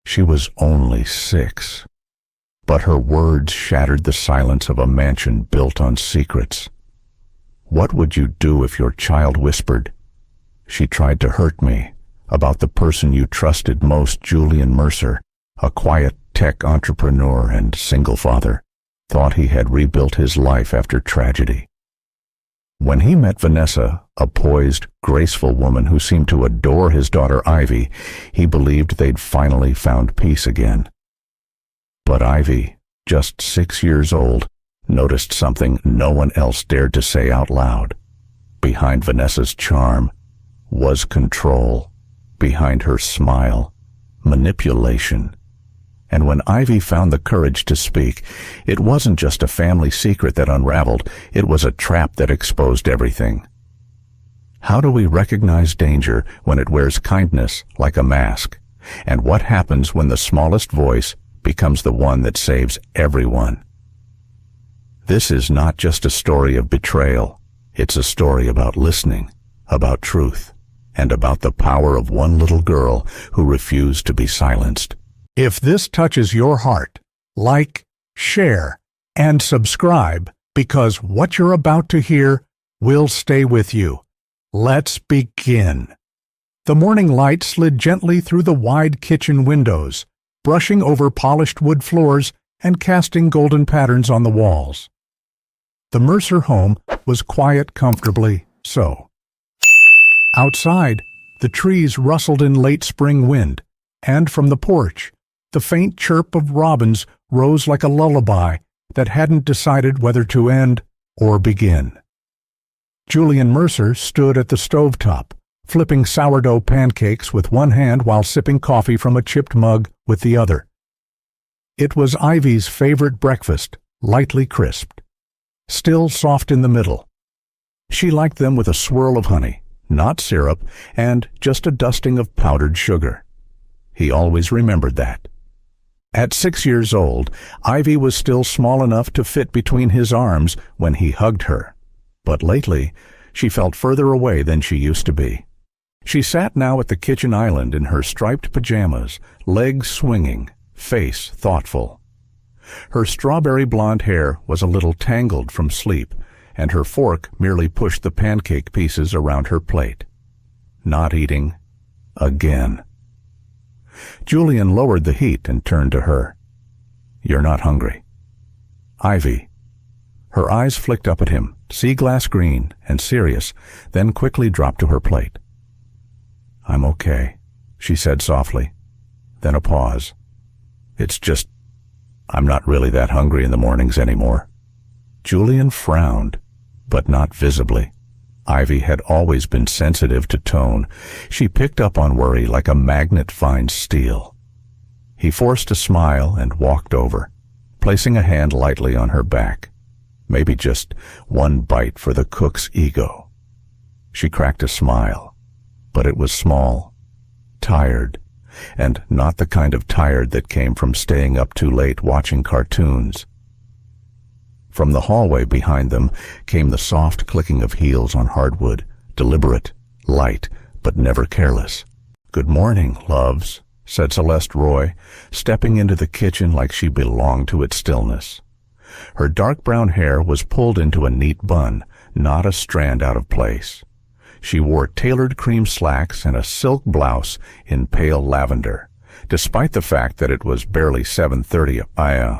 She was only 6, but her words shattered the silence of a mansion built on secrets. What would you do if your child whispered, "She tried to hurt me," about the person you trusted most? Julian Mercer, a quiet tech entrepreneur and single father, thought he had rebuilt his life after tragedy. When he met Vanessa, a poised, graceful woman who seemed to adore his daughter Ivy, he believed they'd finally found peace again. But Ivy, just 6 years old, noticed something no one else dared to say out loud. Behind Vanessa's charm was control. Behind her smile, manipulation. And when Ivy found the courage to speak, it wasn't just a family secret that unraveled, it was a trap that exposed everything. How do we recognize danger when it wears kindness like a mask? And what happens when the smallest voice becomes the one that saves everyone? This is not just a story of betrayal. It's a story about listening, about truth, and about the power of one little girl who refused to be silenced. If this touches your heart, like, share, and subscribe, because what you're about to hear will stay with you. Let's begin. The morning light slid gently through the wide kitchen windows, brushing over polished wood floors and casting golden patterns on the walls. The Mercer home was quiet comfortably so. Outside, the trees rustled in late spring wind, and from the porch, the faint chirp of robins rose like a lullaby that hadn't decided whether to end or begin. Julian Mercer stood at the stovetop, flipping sourdough pancakes with one hand while sipping coffee from a chipped mug with the other. It was Ivy's favorite breakfast, lightly crisped, still soft in the middle. She liked them with a swirl of honey, not syrup, and just a dusting of powdered sugar. He always remembered that. At 6 years old, Ivy was still small enough to fit between his arms when he hugged her. But lately, she felt further away than she used to be. She sat now at the kitchen island in her striped pajamas, legs swinging, face thoughtful. Her strawberry blonde hair was a little tangled from sleep, and her fork merely pushed the pancake pieces around her plate. Not eating again. Julian lowered the heat and turned to her. "You're not hungry?" "Ivy." Her eyes flicked up at him, sea glass green and serious, then quickly dropped to her plate. "I'm okay," she said softly. Then a pause. "It's just, I'm not really that hungry in the mornings anymore." Julian frowned, but not visibly. Ivy had always been sensitive to tone. She picked up on worry like a magnet finds steel. He forced a smile and walked over, placing a hand lightly on her back. Maybe just one bite for the cook's ego. She cracked a smile, but it was small, tired, and not the kind of tired that came from staying up too late watching cartoons. From the hallway behind them came the soft clicking of heels on hardwood, deliberate, light, but never careless. "Good morning, loves," said Celeste Roy, stepping into the kitchen like she belonged to its stillness. Her dark brown hair was pulled into a neat bun, not a strand out of place. She wore tailored cream slacks and a silk blouse in pale lavender, despite the fact that it was barely 7:30 a.m.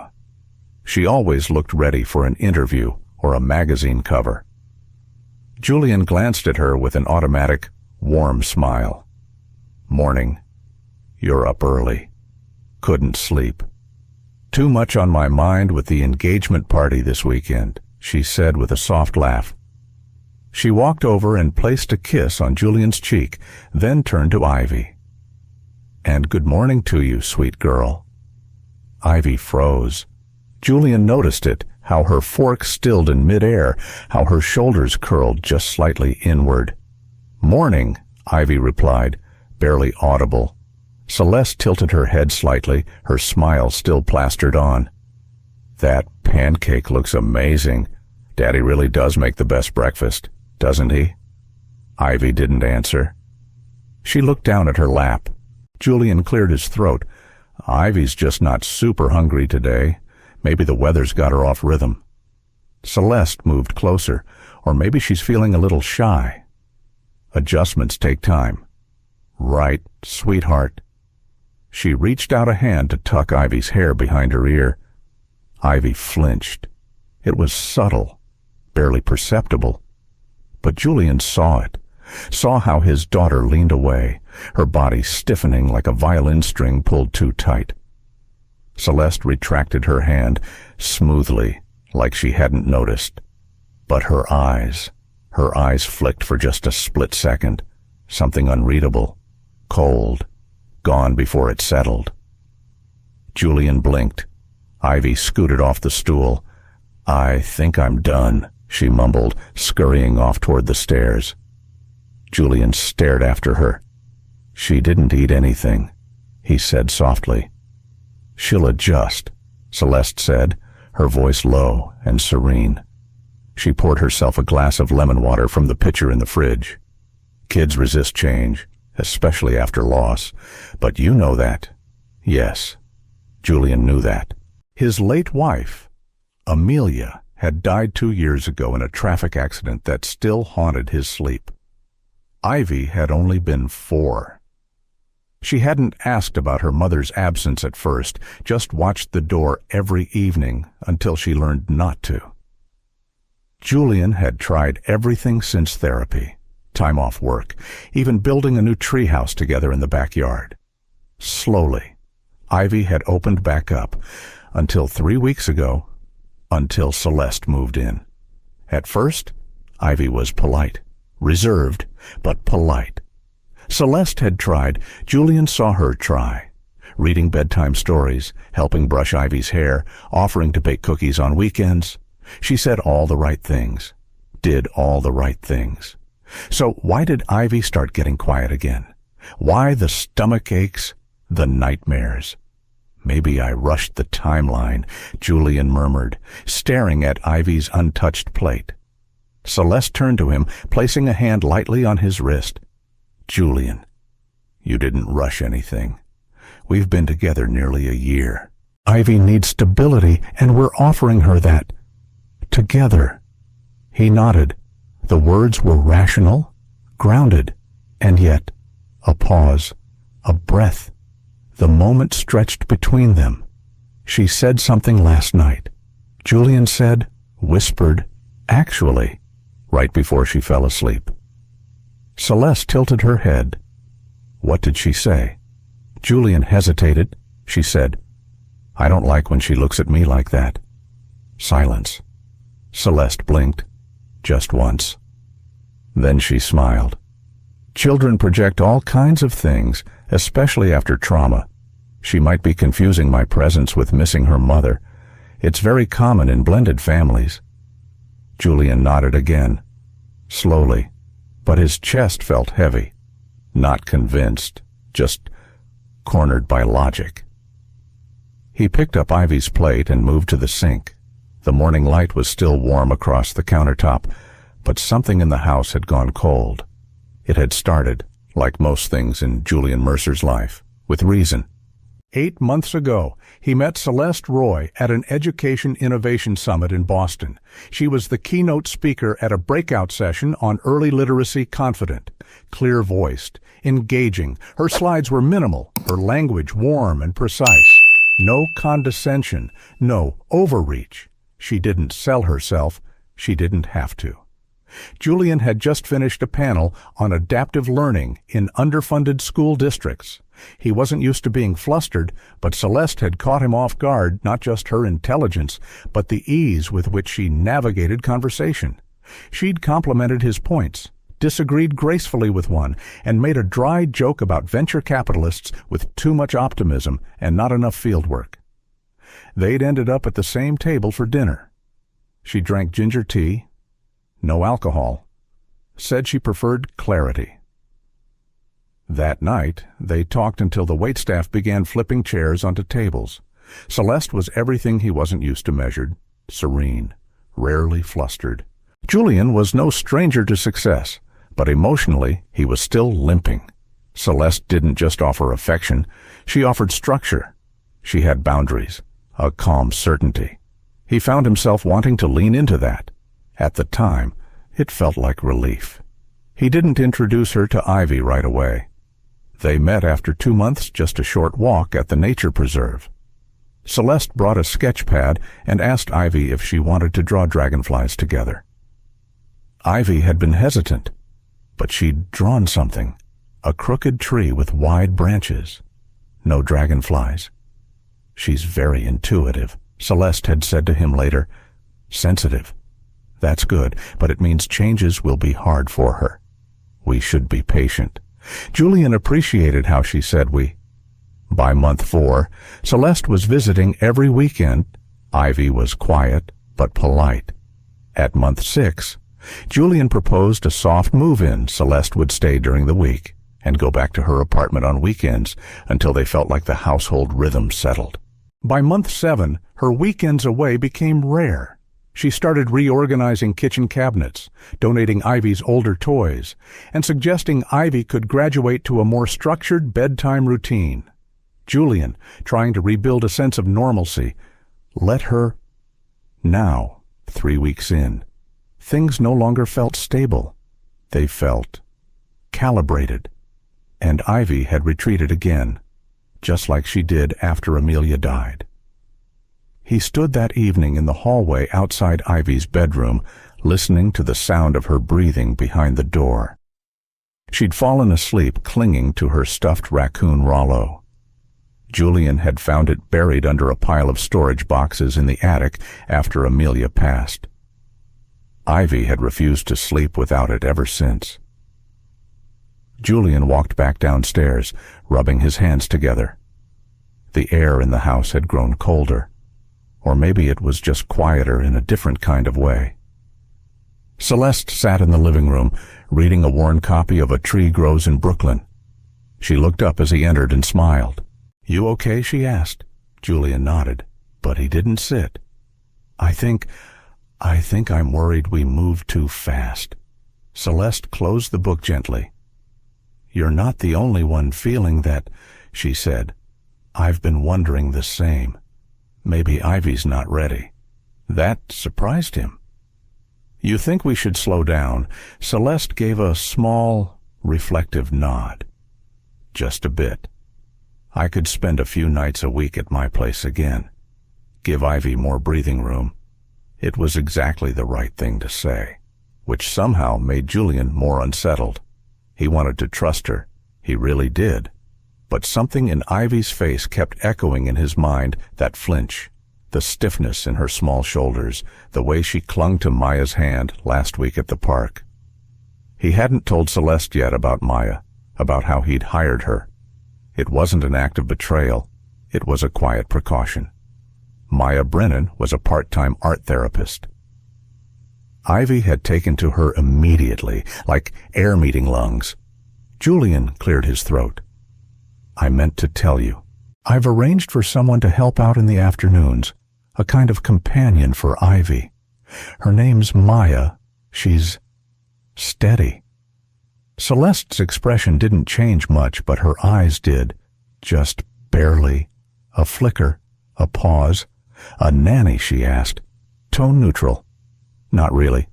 She always looked ready for an interview or a magazine cover. Julian glanced at her with an automatic, warm smile. "Morning. You're up early. Couldn't sleep." "Too much on my mind with the engagement party this weekend," she said with a soft laugh. She walked over and placed a kiss on Julian's cheek, then turned to Ivy. "And good morning to you, sweet girl." Ivy froze. Julian noticed it, how her fork stilled in midair, how her shoulders curled just slightly inward. "Morning," Ivy replied, barely audible. Celeste tilted her head slightly, her smile still plastered on. "That pancake looks amazing. Daddy really does make the best breakfast, doesn't he?" Ivy didn't answer. She looked down at her lap. Julian cleared his throat. Ivy's just not super hungry today. Maybe the weather's got her off rhythm. Celeste moved closer, or maybe she's feeling a little shy. Adjustments take time. Right, sweetheart. She reached out a hand to tuck Ivy's hair behind her ear. Ivy flinched. It was subtle, barely perceptible. But Julian saw it, saw how his daughter leaned away, her body stiffening like a violin string pulled too tight. Celeste retracted her hand smoothly, like she hadn't noticed. But her eyes flicked for just a split second, something unreadable, cold, gone before it settled. Julian blinked. Ivy scooted off the stool. "I think I'm done," she mumbled, scurrying off toward the stairs. Julian stared after her. "She didn't eat anything," he said softly. "She'll adjust," Celeste said, her voice low and serene. She poured herself a glass of lemon water from the pitcher in the fridge. "Kids resist change, especially after loss. But you know that." Yes, Julian knew that. His late wife, Amelia, had died 2 years ago in a traffic accident that still haunted his sleep. Ivy had only been 4. She hadn't asked about her mother's absence at first, just watched the door every evening until she learned not to. Julian had tried everything since therapy, time off work, even building a new treehouse together in the backyard. Slowly, Ivy had opened back up, until 3 weeks ago, until Celeste moved in. At first, Ivy was polite, reserved, but polite. Celeste had tried, Julian saw her try, reading bedtime stories, helping brush Ivy's hair, offering to bake cookies on weekends. She said all the right things, did all the right things. So why did Ivy start getting quiet again? Why the stomach aches, the nightmares? "Maybe I rushed the timeline," Julian murmured, staring at Ivy's untouched plate. Celeste turned to him, placing a hand lightly on his wrist. "Julian, you didn't rush anything. We've been together nearly a year. Ivy needs stability, and we're offering her that. Together." He nodded. The words were rational, grounded, and yet a pause, a breath. The moment stretched between them. "She said something last night." Julian said, whispered, "Actually," right before she fell asleep. Celeste tilted her head. "What did she say?" Julian hesitated. She said, "I don't like when she looks at me like that." Silence. Celeste blinked, just once. Then she smiled. Children project all kinds of things, especially after trauma. She might be confusing my presence with missing her mother. It's very common in blended families. Julian nodded again, slowly, but his chest felt heavy. Not convinced, just cornered by logic. He picked up Ivy's plate and moved to the sink. The morning light was still warm across the countertop, but something in the house had gone cold. It had started, like most things in Julian Mercer's life, with reason. 8 months ago, he met Celeste Roy at an Education Innovation Summit in Boston. She was the keynote speaker at a breakout session on early literacy. Confident, clear-voiced, engaging. Her slides were minimal, her language warm and precise. No condescension, no overreach. She didn't sell herself. She didn't have to. Julian had just finished a panel on adaptive learning in underfunded school districts. He wasn't used to being flustered, but Celeste had caught him off guard, not just her intelligence, but the ease with which she navigated conversation. She'd complimented his points, disagreed gracefully with one, and made a dry joke about venture capitalists with too much optimism and not enough fieldwork. They'd ended up at the same table for dinner. She drank ginger tea, no alcohol, said she preferred clarity. That night, they talked until the waitstaff began flipping chairs onto tables. Celeste was everything he wasn't used to measured, serene, rarely flustered. Julian was no stranger to success, but emotionally he was still limping. Celeste didn't just offer affection, she offered structure, She had boundaries, a calm certainty. He found himself wanting to lean into that. At the time, it felt like relief. He didn't introduce her to Ivy right away. They met after 2 months, just a short walk at the nature preserve. Celeste brought a sketch pad and asked Ivy if she wanted to draw dragonflies together. Ivy had been hesitant, but she'd drawn something, a crooked tree with wide branches. No dragonflies. She's very intuitive, Celeste had said to him later. Sensitive. That's good, but it means changes will be hard for her. We should be patient. Julian appreciated how she said we. By month 4, Celeste was visiting every weekend. Ivy was quiet but polite. At month 6, Julian proposed a soft move-in. Celeste would stay during the week and go back to her apartment on weekends until they felt like the household rhythm settled. By month 7, her weekends away became rare. She started reorganizing kitchen cabinets, donating Ivy's older toys, and suggesting Ivy could graduate to a more structured bedtime routine. Julian, trying to rebuild a sense of normalcy, let her. Now, 3 weeks in, things no longer felt stable. They felt calibrated. And Ivy had retreated again, just like she did after Amelia died. He stood that evening in the hallway outside Ivy's bedroom, listening to the sound of her breathing behind the door. She'd fallen asleep clinging to her stuffed raccoon Rollo. Julian had found it buried under a pile of storage boxes in the attic after Amelia passed. Ivy had refused to sleep without it ever since. Julian walked back downstairs, rubbing his hands together. The air in the house had grown colder. Or maybe it was just quieter in a different kind of way. Celeste sat in the living room, reading a worn copy of A Tree Grows in Brooklyn. She looked up as he entered and smiled. "You okay?" she asked. Julian nodded, but he didn't sit. I think I'm worried we moved too fast." Celeste closed the book gently. "You're not the only one feeling that," she said. "I've been wondering the same. Maybe Ivy's not ready." That surprised him. "You think we should slow down?" Celeste gave a small, reflective nod. "Just a bit. I could spend a few nights a week at my place again. Give Ivy more breathing room." It was exactly the right thing to say, which somehow made Julian more unsettled. He wanted to trust her. He really did. But something in Ivy's face kept echoing in his mind, that flinch, the stiffness in her small shoulders, the way she clung to Maya's hand last week at the park. He hadn't told Celeste yet about Maya, about how he'd hired her. It wasn't an act of betrayal. It was a quiet precaution. Maya Brennan was a part-time art therapist. Ivy had taken to her immediately, like air meeting lungs. Julian cleared his throat. "I meant to tell you. I've arranged for someone to help out in the afternoons, a kind of companion for Ivy. Her name's Maya. She's steady." Celeste's expression didn't change much, but her eyes did. Just barely. A flicker, a pause. "A nanny?" she asked. Tone neutral. "Not really.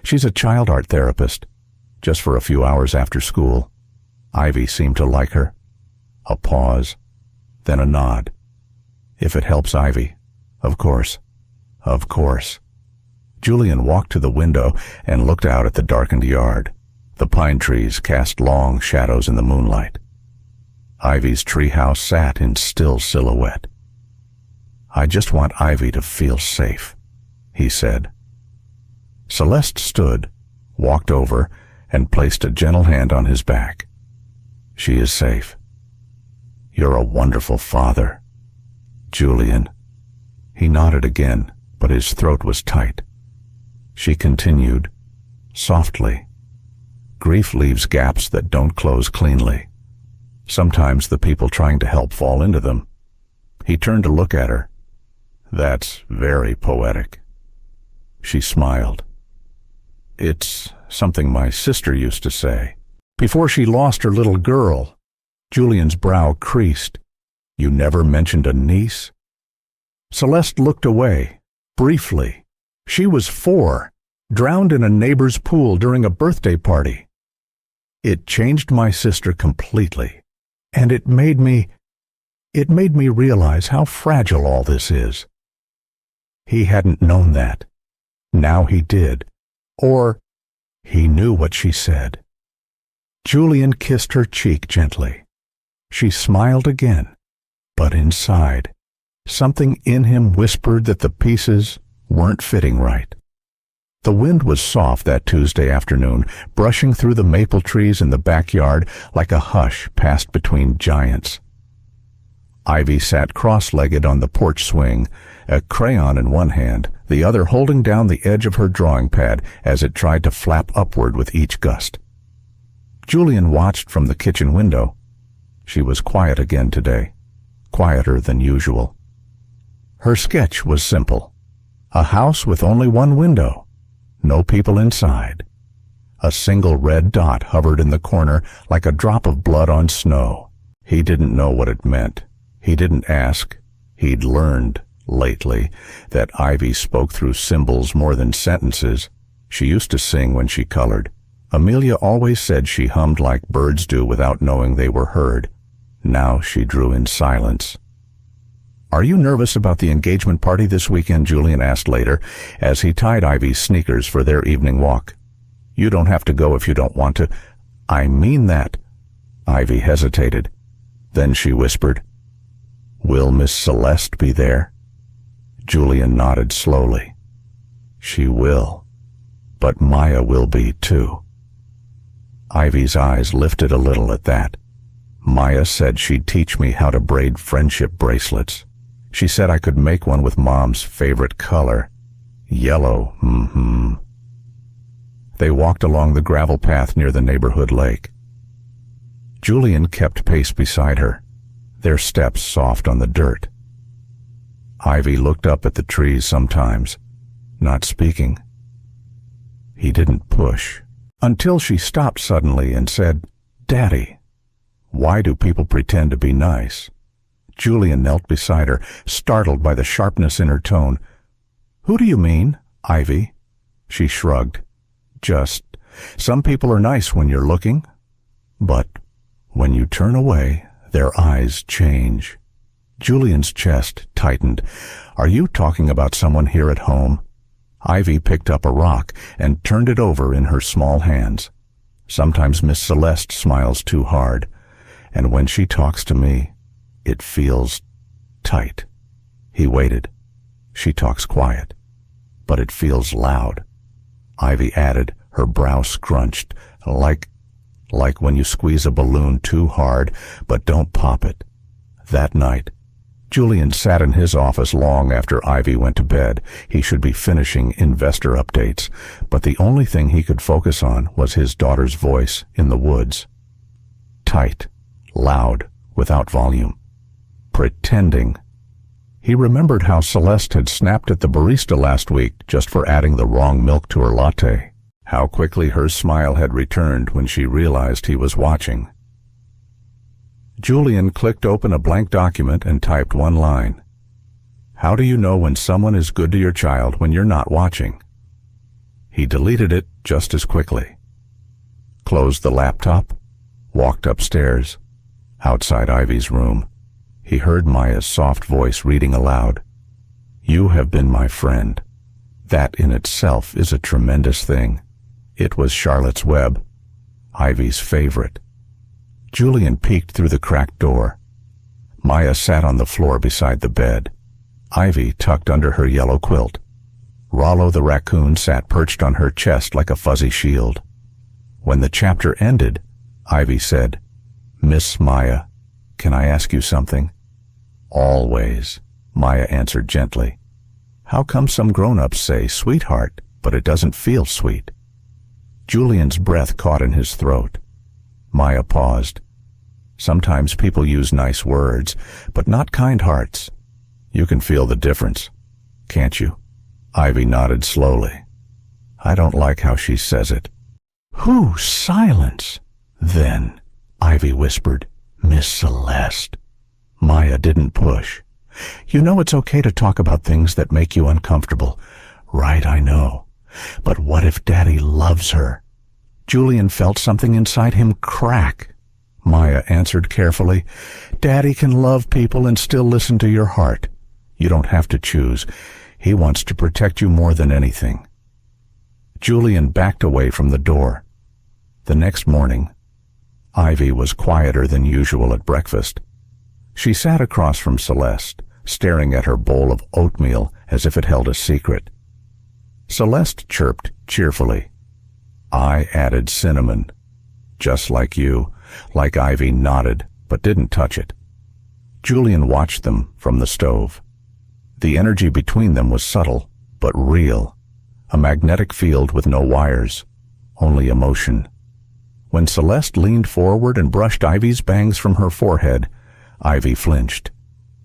She's a child art therapist. Just for a few hours after school." Ivy seemed to like her. A pause, then a nod. "If it helps Ivy. Of course. Of course." Julian walked to the window and looked out at the darkened yard. The pine trees cast long shadows in the moonlight. Ivy's treehouse sat in still silhouette. "I just want Ivy to feel safe," he said. Celeste stood, walked over, and placed a gentle hand on his back. "She is safe. You're a wonderful father, Julian." He nodded again, but his throat was tight. She continued, softly. "Grief leaves gaps that don't close cleanly. Sometimes the people trying to help fall into them." He turned to look at her. "That's very poetic." She smiled. "It's something my sister used to say. Before she lost her little girl." Julian's brow creased. You never mentioned a niece?" Celeste looked away, briefly. She was 4, drowned in a neighbor's pool during a birthday party. It changed my sister completely, and it made me realize how fragile all this is. He hadn't known that. Now he did. Or he knew what she said. Julian kissed her cheek gently. She smiled again, but inside, something in him whispered that the pieces weren't fitting right. The wind was soft that Tuesday afternoon, brushing through the maple trees in the backyard like a hush passed between giants. Ivy sat cross-legged on the porch swing, a crayon in one hand, the other holding down the edge of her drawing pad as it tried to flap upward with each gust. Julian watched from the kitchen window. She was quiet again today, quieter than usual. Her sketch was simple. A house with only one window, no people inside. A single red dot hovered in the corner like a drop of blood on snow. He didn't know what it meant. He didn't ask. He'd learned, lately, that Ivy spoke through symbols more than sentences. She used to sing when she colored. Amelia always said she hummed like birds do without knowing they were heard. Now she drew in silence. "Are you nervous about the engagement party this weekend?" Julian asked later, as he tied Ivy's sneakers for their evening walk. "You don't have to go if you don't want to." "I mean that." Ivy hesitated. Then she whispered, "Will Miss Celeste be there?" Julian nodded slowly. "She will, but Maya will be too." Ivy's eyes lifted a little at that. "Maya said she'd teach me how to braid friendship bracelets. She said I could make one with Mom's favorite color. Yellow, They walked along the gravel path near the neighborhood lake. Julian kept pace beside her, their steps soft on the dirt. Ivy looked up at the trees sometimes, not speaking. He didn't push, until she stopped suddenly and said, "Daddy, why do people pretend to be nice?" Julian knelt beside her, startled by the sharpness in her tone. "Who do you mean, Ivy?" She shrugged. Some people are nice when you're looking, but when you turn away, their eyes change." Julian's chest tightened. "Are you talking about someone here at home?" Ivy picked up a rock and turned it over in her small hands. "Sometimes Miss Celeste smiles too hard, and when she talks to me, it feels tight." He waited. "She talks quiet, but it feels loud." Ivy added, her brow scrunched, like when you squeeze a balloon too hard, but don't pop it. That night, Julian sat in his office long after Ivy went to bed. He should be finishing investor updates, but the only thing he could focus on was his daughter's voice in the woods. Tight, loud, without volume. Pretending. He remembered how Celeste had snapped at the barista last week just for adding the wrong milk to her latte. How quickly her smile had returned when she realized he was watching. Julian clicked open a blank document and typed one line. "How do you know when someone is good to your child when you're not watching?" He deleted it just as quickly. Closed the laptop, walked upstairs. Outside Ivy's room, he heard Maya's soft voice reading aloud. "You have been my friend. That in itself is a tremendous thing." It was Charlotte's Web, Ivy's favorite. Julian peeked through the cracked door. Maya sat on the floor beside the bed, Ivy tucked under her yellow quilt. Rollo the raccoon sat perched on her chest like a fuzzy shield. When the chapter ended, Ivy said, "Miss Maya, can I ask you something?" "Always," Maya answered gently. "How come some grown-ups say sweetheart, but it doesn't feel sweet?" Julian's breath caught in his throat. Maya paused. "Sometimes people use nice words, but not kind hearts. You can feel the difference, can't you?" Ivy nodded slowly. "I don't like how she says it." Silence. Then Ivy whispered, "Miss Celeste." Maya didn't push. You know it's okay to talk about things that make you uncomfortable. Right, I know. But what if Daddy loves her? Julian felt something inside him crack. Maya answered carefully, Daddy can love people and still listen to your heart. You don't have to choose. He wants to protect you more than anything. Julian backed away from the door. The next morning, Ivy was quieter than usual at breakfast. She sat across from Celeste, staring at her bowl of oatmeal as if it held a secret. Celeste chirped cheerfully. I added cinnamon. Just like you. Like Ivy nodded, but didn't touch it. Julian watched them from the stove. The energy between them was subtle, but real. A magnetic field with no wires, only emotion. When Celeste leaned forward and brushed Ivy's bangs from her forehead, Ivy flinched.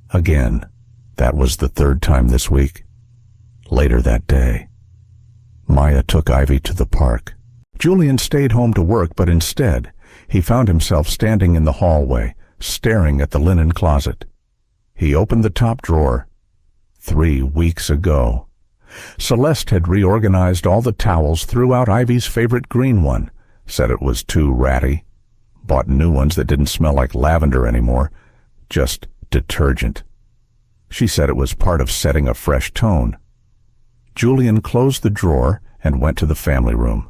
Again. That was the third time this week. Later that day, Maya took Ivy to the park. Julian stayed home to work, but instead, he found himself standing in the hallway, staring at the linen closet. He opened the top drawer. 3 weeks ago. Celeste had reorganized all the towels, threw out Ivy's favorite green one, said it was too ratty, bought new ones that didn't smell like lavender anymore, just detergent. She said it was part of setting a fresh tone. Julian closed the drawer and went to the family room.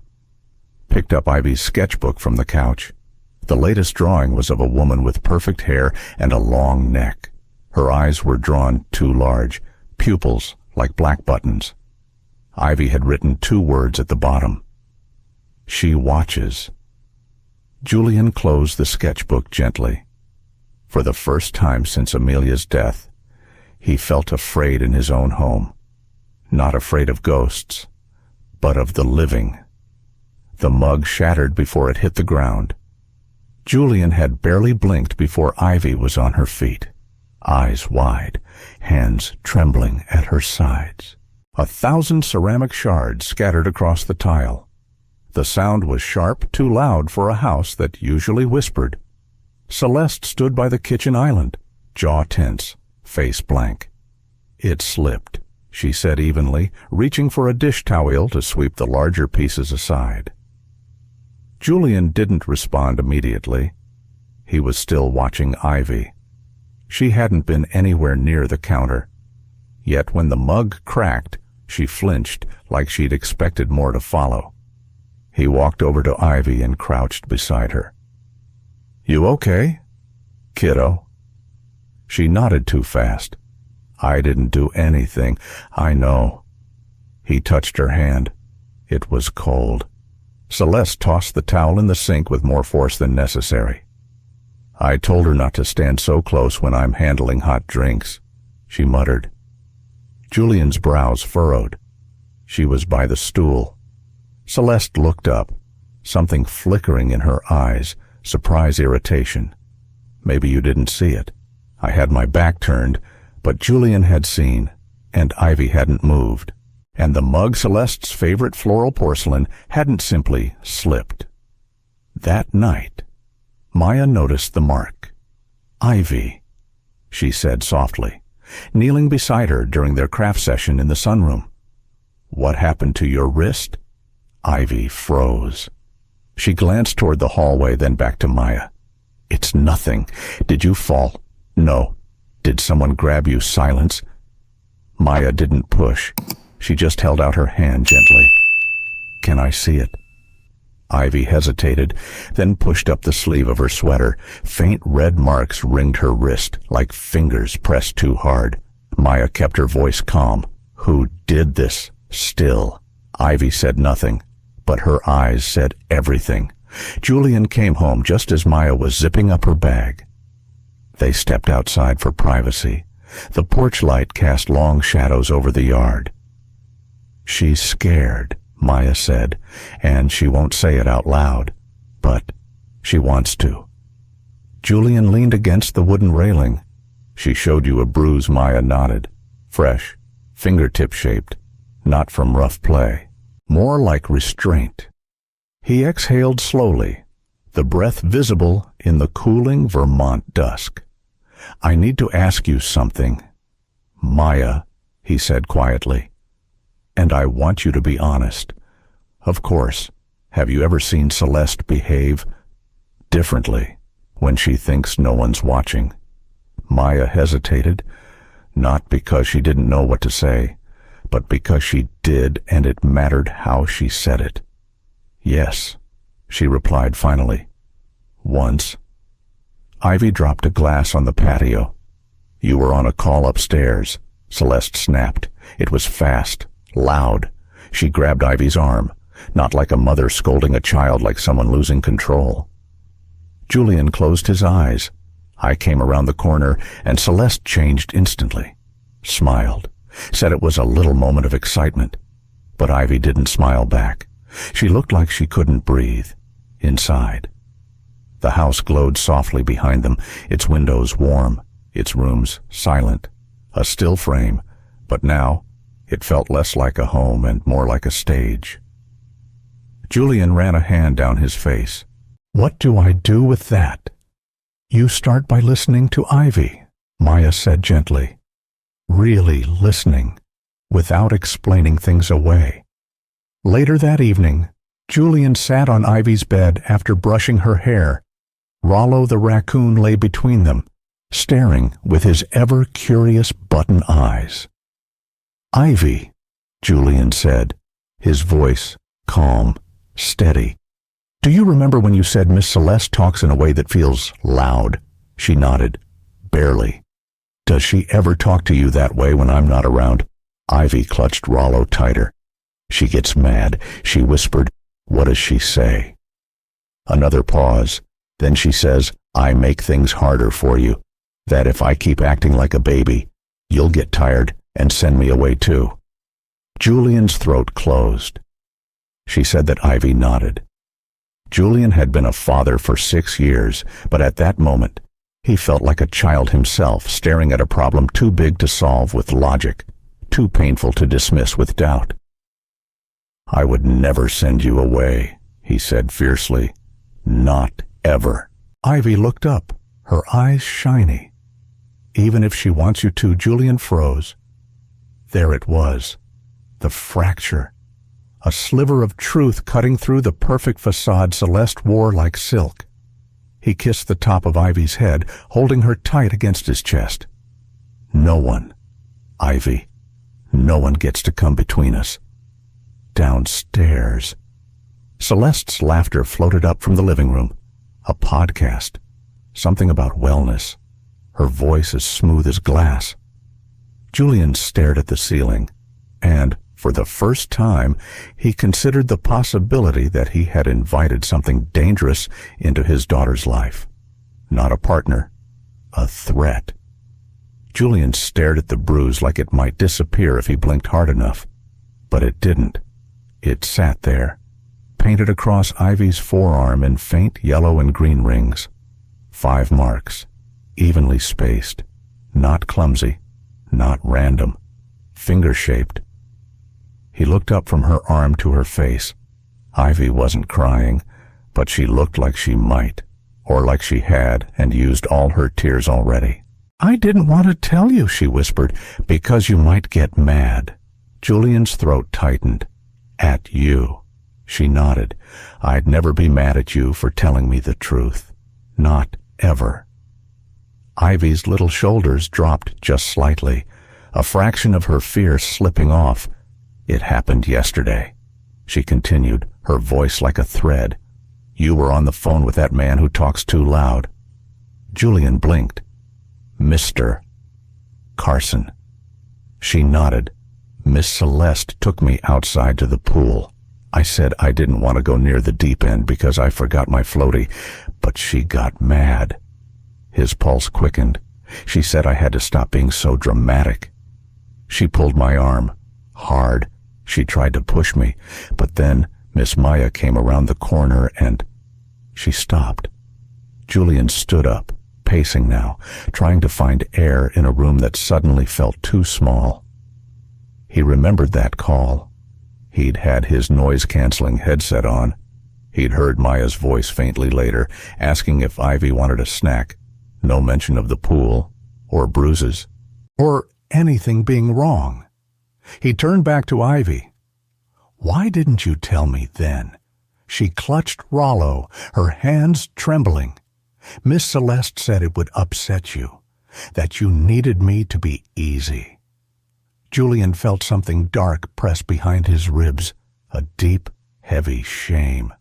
Picked up Ivy's sketchbook from the couch. The latest drawing was of a woman with perfect hair and a long neck. Her eyes were drawn too large, pupils like black buttons. Ivy had written 2 words at the bottom. She watches. Julian closed the sketchbook gently. For the first time since Amelia's death, he felt afraid in his own home. Not afraid of ghosts, but of the living. The mug shattered before it hit the ground. Julian had barely blinked before Ivy was on her feet, eyes wide, hands trembling at her sides. 1,000 ceramic shards scattered across the tile. The sound was sharp, too loud for a house that usually whispered. Celeste stood by the kitchen island, jaw tense, face blank. It slipped, she said evenly, reaching for a dish towel to sweep the larger pieces aside. Julian didn't respond immediately. He was still watching Ivy. She hadn't been anywhere near the counter. Yet when the mug cracked, she flinched like she'd expected more to follow. He walked over to Ivy and crouched beside her. You okay, kiddo? She nodded too fast. I didn't do anything. I know. He touched her hand. It was cold. Celeste tossed the towel in the sink with more force than necessary. I told her not to stand so close when I'm handling hot drinks, she muttered. Julian's brows furrowed. She was by the stool. Celeste looked up, something flickering in her eyes, surprise irritation. Maybe you didn't see it. I had my back turned, but Julian had seen, and Ivy hadn't moved. And the mug, Celeste's favorite floral porcelain, hadn't simply slipped. That night, Maya noticed the mark. Ivy, she said softly, kneeling beside her during their craft session in the sunroom. What happened to your wrist? Ivy froze. She glanced toward the hallway, then back to Maya. It's nothing. Did you fall? No. Did someone grab you? Silence. Maya didn't push. She just held out her hand gently. Can I see it? Ivy hesitated, then pushed up the sleeve of her sweater. Faint red marks ringed her wrist, like fingers pressed too hard. Maya kept her voice calm. Who did this? Still. Ivy said nothing, but her eyes said everything. Julian came home just as Maya was zipping up her bag. They stepped outside for privacy. The porch light cast long shadows over the yard. She's scared, Maya said, and she won't say it out loud, but she wants to. Julian leaned against the wooden railing. She showed you a bruise. Maya nodded. Fresh, fingertip-shaped, not from rough play. More like restraint. He exhaled slowly, the breath visible in the cooling Vermont dusk. I need to ask you something. Maya, he said quietly. And I want you to be honest. Of course, have you ever seen Celeste behave differently when she thinks no one's watching? Maya hesitated, not because she didn't know what to say, but because she did, and it mattered how she said it. Yes, she replied finally. Once. Ivy dropped a glass on the patio. You were on a call upstairs, Celeste snapped. It was fast, loud. She grabbed Ivy's arm, not like a mother scolding a child, like someone losing control. Julian closed his eyes. I came around the corner, and Celeste changed instantly. Smiled. Said it was a little moment of excitement. But Ivy didn't smile back. She looked like she couldn't breathe. Inside. The house glowed softly behind them, its windows warm, its rooms silent. A still frame, but now it felt less like a home and more like a stage. Julian ran a hand down his face. What do I do with that? You start by listening to Ivy, Maya said gently. Really listening, without explaining things away. Later that evening, Julian sat on Ivy's bed after brushing her hair. Rollo the raccoon lay between them, staring with his ever-curious button eyes. Ivy, Julian said, his voice calm, steady. Do you remember when you said Miss Celeste talks in a way that feels loud? She nodded. Barely. Does she ever talk to you that way when I'm not around? Ivy clutched Rollo tighter. She gets mad. She whispered, what does she say? Another pause. Then she says, I make things harder for you. That if I keep acting like a baby, you'll get tired and send me away too. Julian's throat closed. She said that Ivy nodded. Julian had been a father for 6 years, but at that moment, he felt like a child himself, staring at a problem too big to solve with logic, too painful to dismiss with doubt. I would never send you away, he said fiercely. Not ever. Ivy looked up, her eyes shiny. Even if she wants you to, Julian froze. There it was, the fracture. A sliver of truth cutting through the perfect facade Celeste wore like silk. He kissed the top of Ivy's head, holding her tight against his chest. No one, Ivy, no one gets to come between us. Downstairs. Celeste's laughter floated up from the living room. A podcast. Something about wellness. Her voice as smooth as glass. Julian stared at the ceiling, and, for the first time, he considered the possibility that he had invited something dangerous into his daughter's life. Not a partner, a threat. Julian stared at the bruise like it might disappear if he blinked hard enough. But it didn't. It sat there, painted across Ivy's forearm in faint yellow and green rings. 5 marks, evenly spaced, not clumsy, not random, finger-shaped. He looked up from her arm to her face. Ivy wasn't crying, but she looked like she might, or like she had and used all her tears already. I didn't want to tell you, she whispered, because you might get mad. Julian's throat tightened. At you. She nodded. I'd never be mad at you for telling me the truth. Not ever. Ivy's little shoulders dropped just slightly, a fraction of her fear slipping off. It happened yesterday. She continued, her voice like a thread. You were on the phone with that man who talks too loud. Julian blinked. Mr. Carson. She nodded. Miss Celeste took me outside to the pool. I said I didn't want to go near the deep end because I forgot my floaty, but she got mad. His pulse quickened. She said I had to stop being so dramatic. She pulled my arm, hard. She tried to push me, but then Miss Maya came around the corner and she stopped. Julian stood up, pacing now, trying to find air in a room that suddenly felt too small. He remembered that call. He'd had his noise-canceling headset on. He'd heard Maya's voice faintly later, asking if Ivy wanted a snack. No mention of the pool, or bruises, or anything being wrong. He turned back to Ivy. "Why didn't you tell me then?" She clutched Rollo, her hands trembling. "Miss Celeste said it would upset you, that you needed me to be easy." Julian felt something dark press behind his ribs, a deep, heavy shame.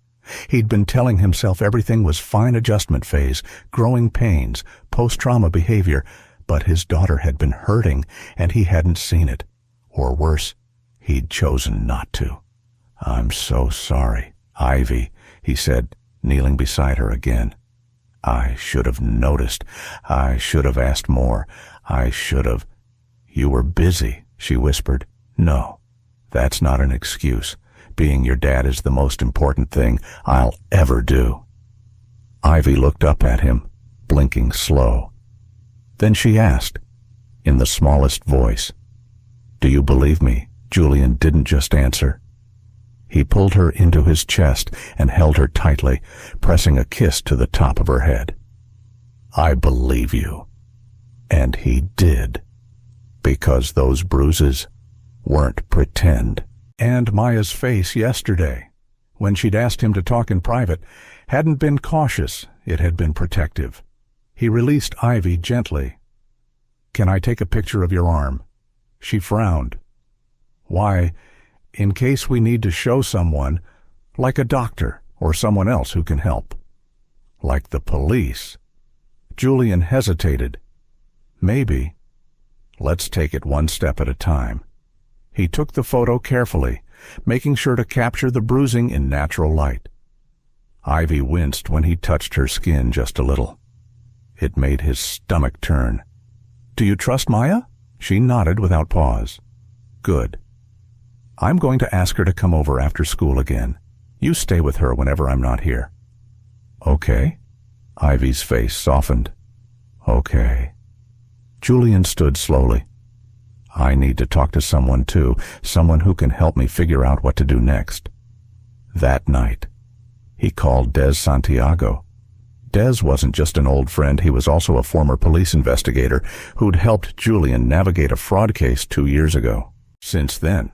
He'd been telling himself everything was fine adjustment phase, growing pains, post-trauma behavior, but his daughter had been hurting and he hadn't seen it. Or worse, he'd chosen not to. "I'm so sorry, Ivy," he said, kneeling beside her again. "I should have noticed. I should have asked more. I should have—" "You were busy," she whispered. "No, that's not an excuse. Being your dad is the most important thing I'll ever do." Ivy looked up at him, blinking slow. Then she asked, in the smallest voice, "Do you believe me?" Julian didn't just answer. He pulled her into his chest and held her tightly, pressing a kiss to the top of her head. "I believe you." And he did, because those bruises weren't pretend. And Maya's face yesterday, when she'd asked him to talk in private, hadn't been cautious, it had been protective. He released Ivy gently. "Can I take a picture of your arm?" She frowned. "Why, in case we need to show someone, like a doctor or someone else who can help." "Like the police?" Julian hesitated. "Maybe. Let's take it one step at a time." He took the photo carefully, making sure to capture the bruising in natural light. Ivy winced when he touched her skin just a little. It made his stomach turn. "Do you trust Maya?" She nodded without pause. "Good. I'm going to ask her to come over after school again. You stay with her whenever I'm not here." "Okay." Ivy's face softened. "Okay." Julian stood slowly. "I need to talk to someone too, someone who can help me figure out what to do next." That night, he called Des Santiago. Des wasn't just an old friend, he was also a former police investigator who'd helped Julian navigate a fraud case 2 years ago. Since then,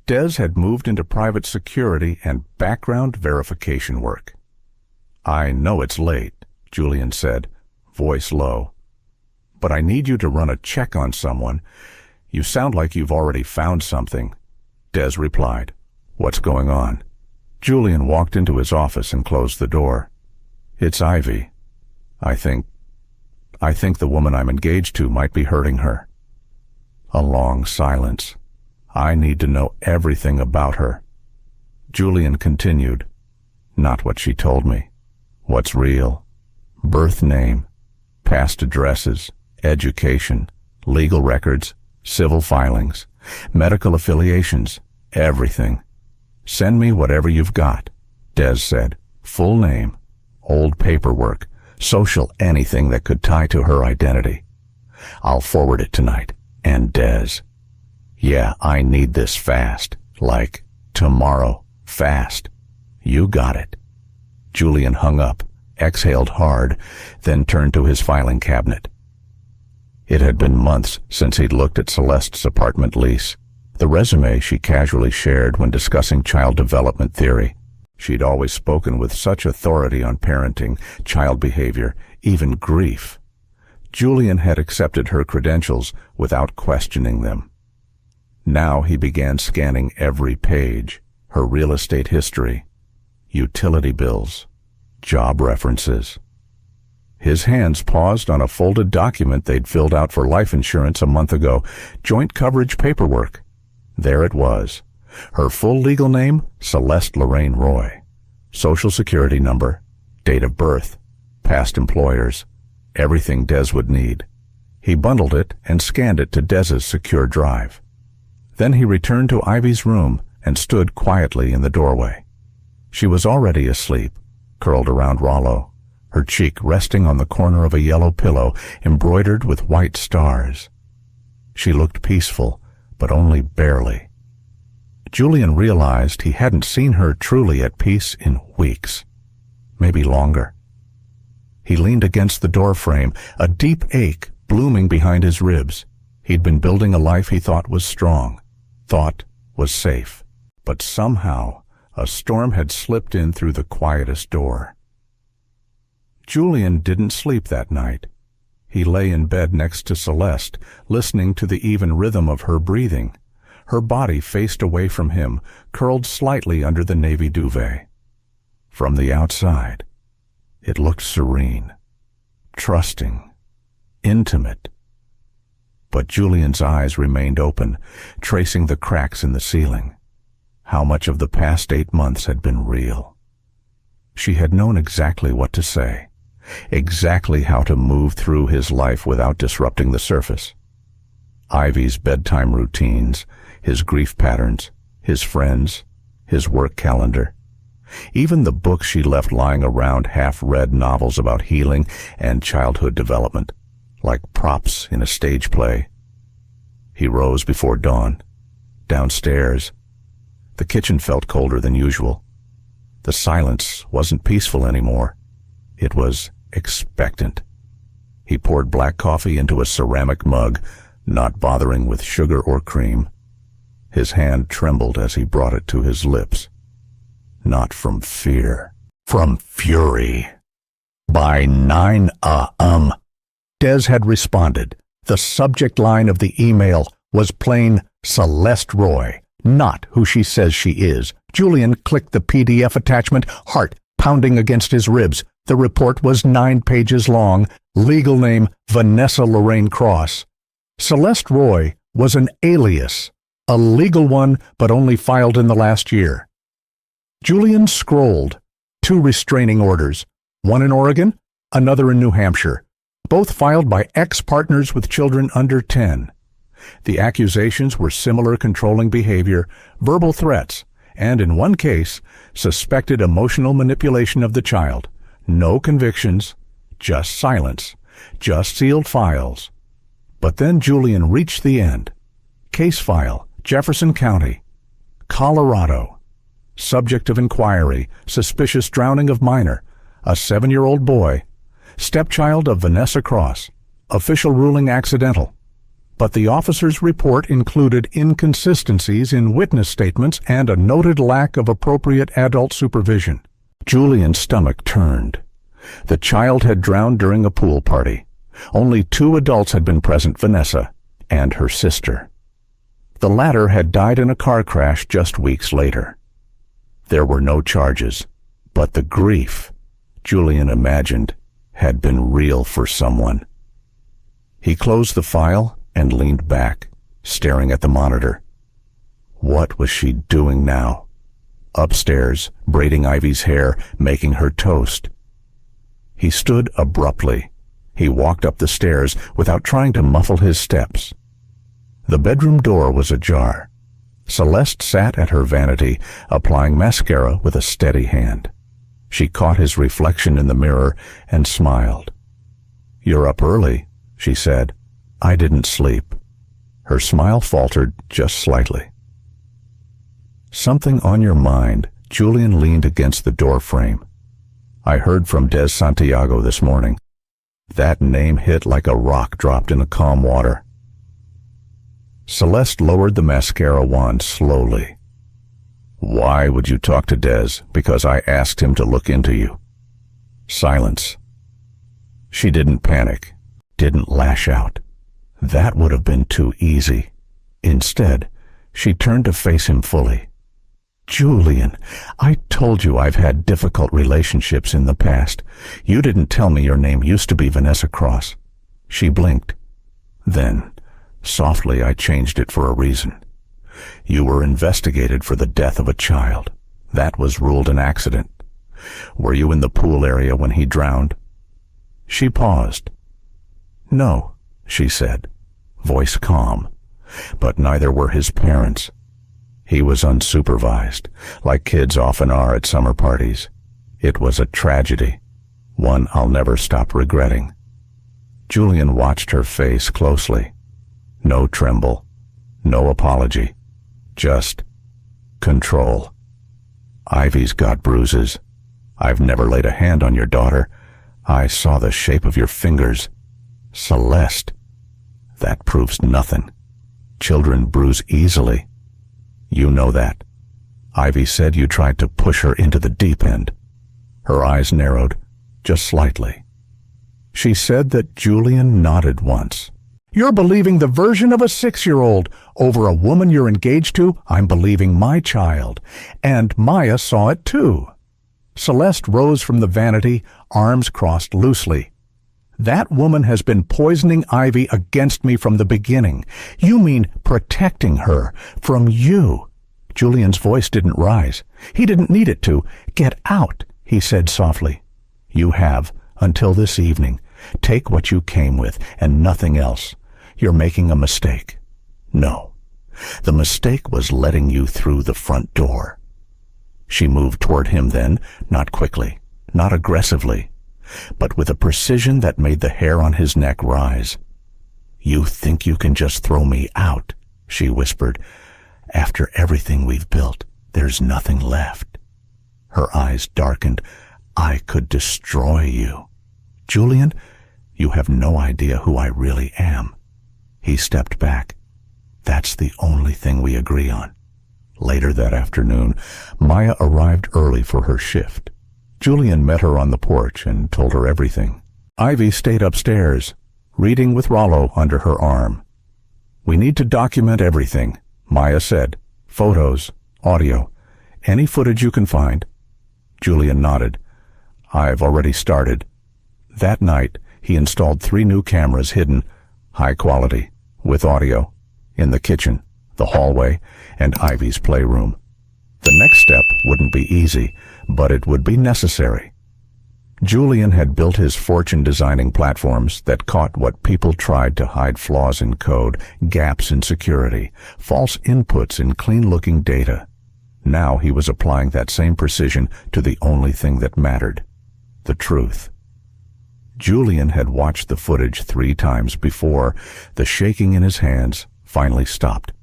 Des had moved into private security and background verification work. "I know it's late," Julian said, voice low, "but I need you to run a check on someone. You sound like you've already found something." Des replied, "What's going on?" Julian walked into his office and closed the door. "It's Ivy. I think the woman I'm engaged to might be hurting her." A long silence. "I need to know everything about her." Julian continued, "Not what she told me. What's real. Birth name, past addresses, education, legal records, civil filings, medical affiliations, everything. Send me whatever you've got," Des said. "Full name, old paperwork, social, anything that could tie to her identity. I'll forward it tonight." And Des, "Yeah, I need this fast. Like, tomorrow. Fast. You got it." Julian hung up, exhaled hard, then turned to his filing cabinet. It had been months since he'd looked at Celeste's apartment lease, the resume she casually shared when discussing child development theory. She'd always spoken with such authority on parenting, child behavior, even grief. Julian had accepted her credentials without questioning them. Now he began scanning every page, her real estate history, utility bills, job references. His hands paused on a folded document they'd filled out for life insurance a month ago, joint coverage paperwork. There it was. Her full legal name, Celeste Lorraine Roy. Social security number, date of birth, past employers, everything Des would need. He bundled it and scanned it to Des's secure drive. Then he returned to Ivy's room and stood quietly in the doorway. She was already asleep, curled around Rollo, her cheek resting on the corner of a yellow pillow embroidered with white stars. She looked peaceful, but only barely. Julian realized he hadn't seen her truly at peace in weeks, maybe longer. He leaned against the doorframe, a deep ache blooming behind his ribs. He'd been building a life he thought was strong, thought was safe. But somehow, a storm had slipped in through the quietest door. Julian didn't sleep that night. He lay in bed next to Celeste, listening to the even rhythm of her breathing. Her body faced away from him, curled slightly under the navy duvet. From the outside, it looked serene, trusting, intimate. But Julian's eyes remained open, tracing the cracks in the ceiling. How much of the past 8 months had been real? She had known exactly what to say, exactly how to move through his life without disrupting the surface. Ivy's bedtime routines, his grief patterns, his friends, his work calendar. Even the books she left lying around, half-read novels about healing and childhood development, like props in a stage play. He rose before dawn. Downstairs, the kitchen felt colder than usual. The silence wasn't peaceful anymore. It was expectant. He poured black coffee into a ceramic mug, not bothering with sugar or cream. His hand trembled as he brought it to his lips. Not from fear, from fury. By 9 a.m., Des had responded. The subject line of the email was plain Celeste Roy, not who she says she is. Julian clicked the PDF attachment, heart pounding against his ribs. The report was 9 pages long, legal name Vanessa Lorraine Cross. Celeste Roy was an alias, a legal one but only filed in the last year. Julian scrolled. 2 restraining orders, one in Oregon, another in New Hampshire, both filed by ex-partners with children under 10. The accusations were similar controlling behavior, verbal threats, and in one case, suspected emotional manipulation of the child. No convictions, just silence, just sealed files. But then Julian reached the end. Case file, Jefferson County, Colorado. Subject of inquiry, suspicious drowning of minor, a 7-year-old boy, stepchild of Vanessa Cross, official ruling accidental. But the officer's report included inconsistencies in witness statements and a noted lack of appropriate adult supervision. Julian's stomach turned. The child had drowned during a pool party. Only 2 adults had been present, Vanessa and her sister. The latter had died in a car crash just weeks later. There were no charges, but the grief, Julian imagined, had been real for someone. He closed the file and leaned back, staring at the monitor. What was she doing now? Upstairs, braiding Ivy's hair, making her toast. He stood abruptly. He walked up the stairs without trying to muffle his steps. The bedroom door was ajar. Celeste sat at her vanity, applying mascara with a steady hand. She caught his reflection in the mirror and smiled. "You're up early," she said. "I didn't sleep." Her smile faltered just slightly. "Something on your mind?" Julian leaned against the door frame. "I heard from Des Santiago this morning." That name hit like a rock dropped in a calm water. Celeste lowered the mascara wand slowly. "Why would you talk to Des? Because I asked him to look into you." Silence. She didn't panic, didn't lash out. That would have been too easy. Instead, she turned to face him fully. "Julian, I told you I've had difficult relationships in the past. You didn't tell me your name used to be Vanessa Cross." She blinked. "Then, softly, I changed it for a reason. You were investigated for the death of a child. That was ruled an accident. Were you in the pool area when he drowned?" She paused. "No," she said, voice calm. But neither were his parents. He was unsupervised, like kids often are at summer parties. It was a tragedy, one I'll never stop regretting. Julian watched her face closely. No tremble, no apology, just control. "Ivy's got bruises. I've never laid a hand on your daughter. I saw the shape of your fingers." "Celeste," That proves nothing. Children bruise easily. You know that. Ivy said you tried to push her into the deep end. Her eyes narrowed, just slightly. She said that Julian nodded once. You're believing the version of a 6-year-old. Over a woman you're engaged to, I'm believing my child. And Maya saw it too. Celeste rose from the vanity, arms crossed loosely. That woman has been poisoning Ivy against me from the beginning. You mean protecting her from you. Julian's voice didn't rise. He didn't need it to. Get out, he said softly. You have, until this evening. Take what you came with and nothing else. You're making a mistake. No. The mistake was letting you through the front door. She moved toward him then, not quickly, not aggressively, but with a precision that made the hair on his neck rise. You think you can just throw me out, she whispered. After everything we've built, there's nothing left. Her eyes darkened. I could destroy you. Julian, you have no idea who I really am. He stepped back. That's the only thing we agree on. Later that afternoon, Maya arrived early for her shift. Julian met her on the porch and told her everything. Ivy stayed upstairs, reading with Rollo under her arm. We need to document everything, Maya said. Photos, audio, any footage you can find. Julian nodded. I've already started. That night, he installed 3 new cameras hidden, high quality, with audio, in the kitchen, the hallway, and Ivy's playroom. The next step wouldn't be easy, but it would be necessary. Julian had built his fortune designing platforms that caught what people tried to hide: flaws in code, gaps in security, false inputs in clean-looking data. Now he was applying that same precision to the only thing that mattered: the truth. Julian had watched the footage 3 times before. The shaking in his hands finally stopped.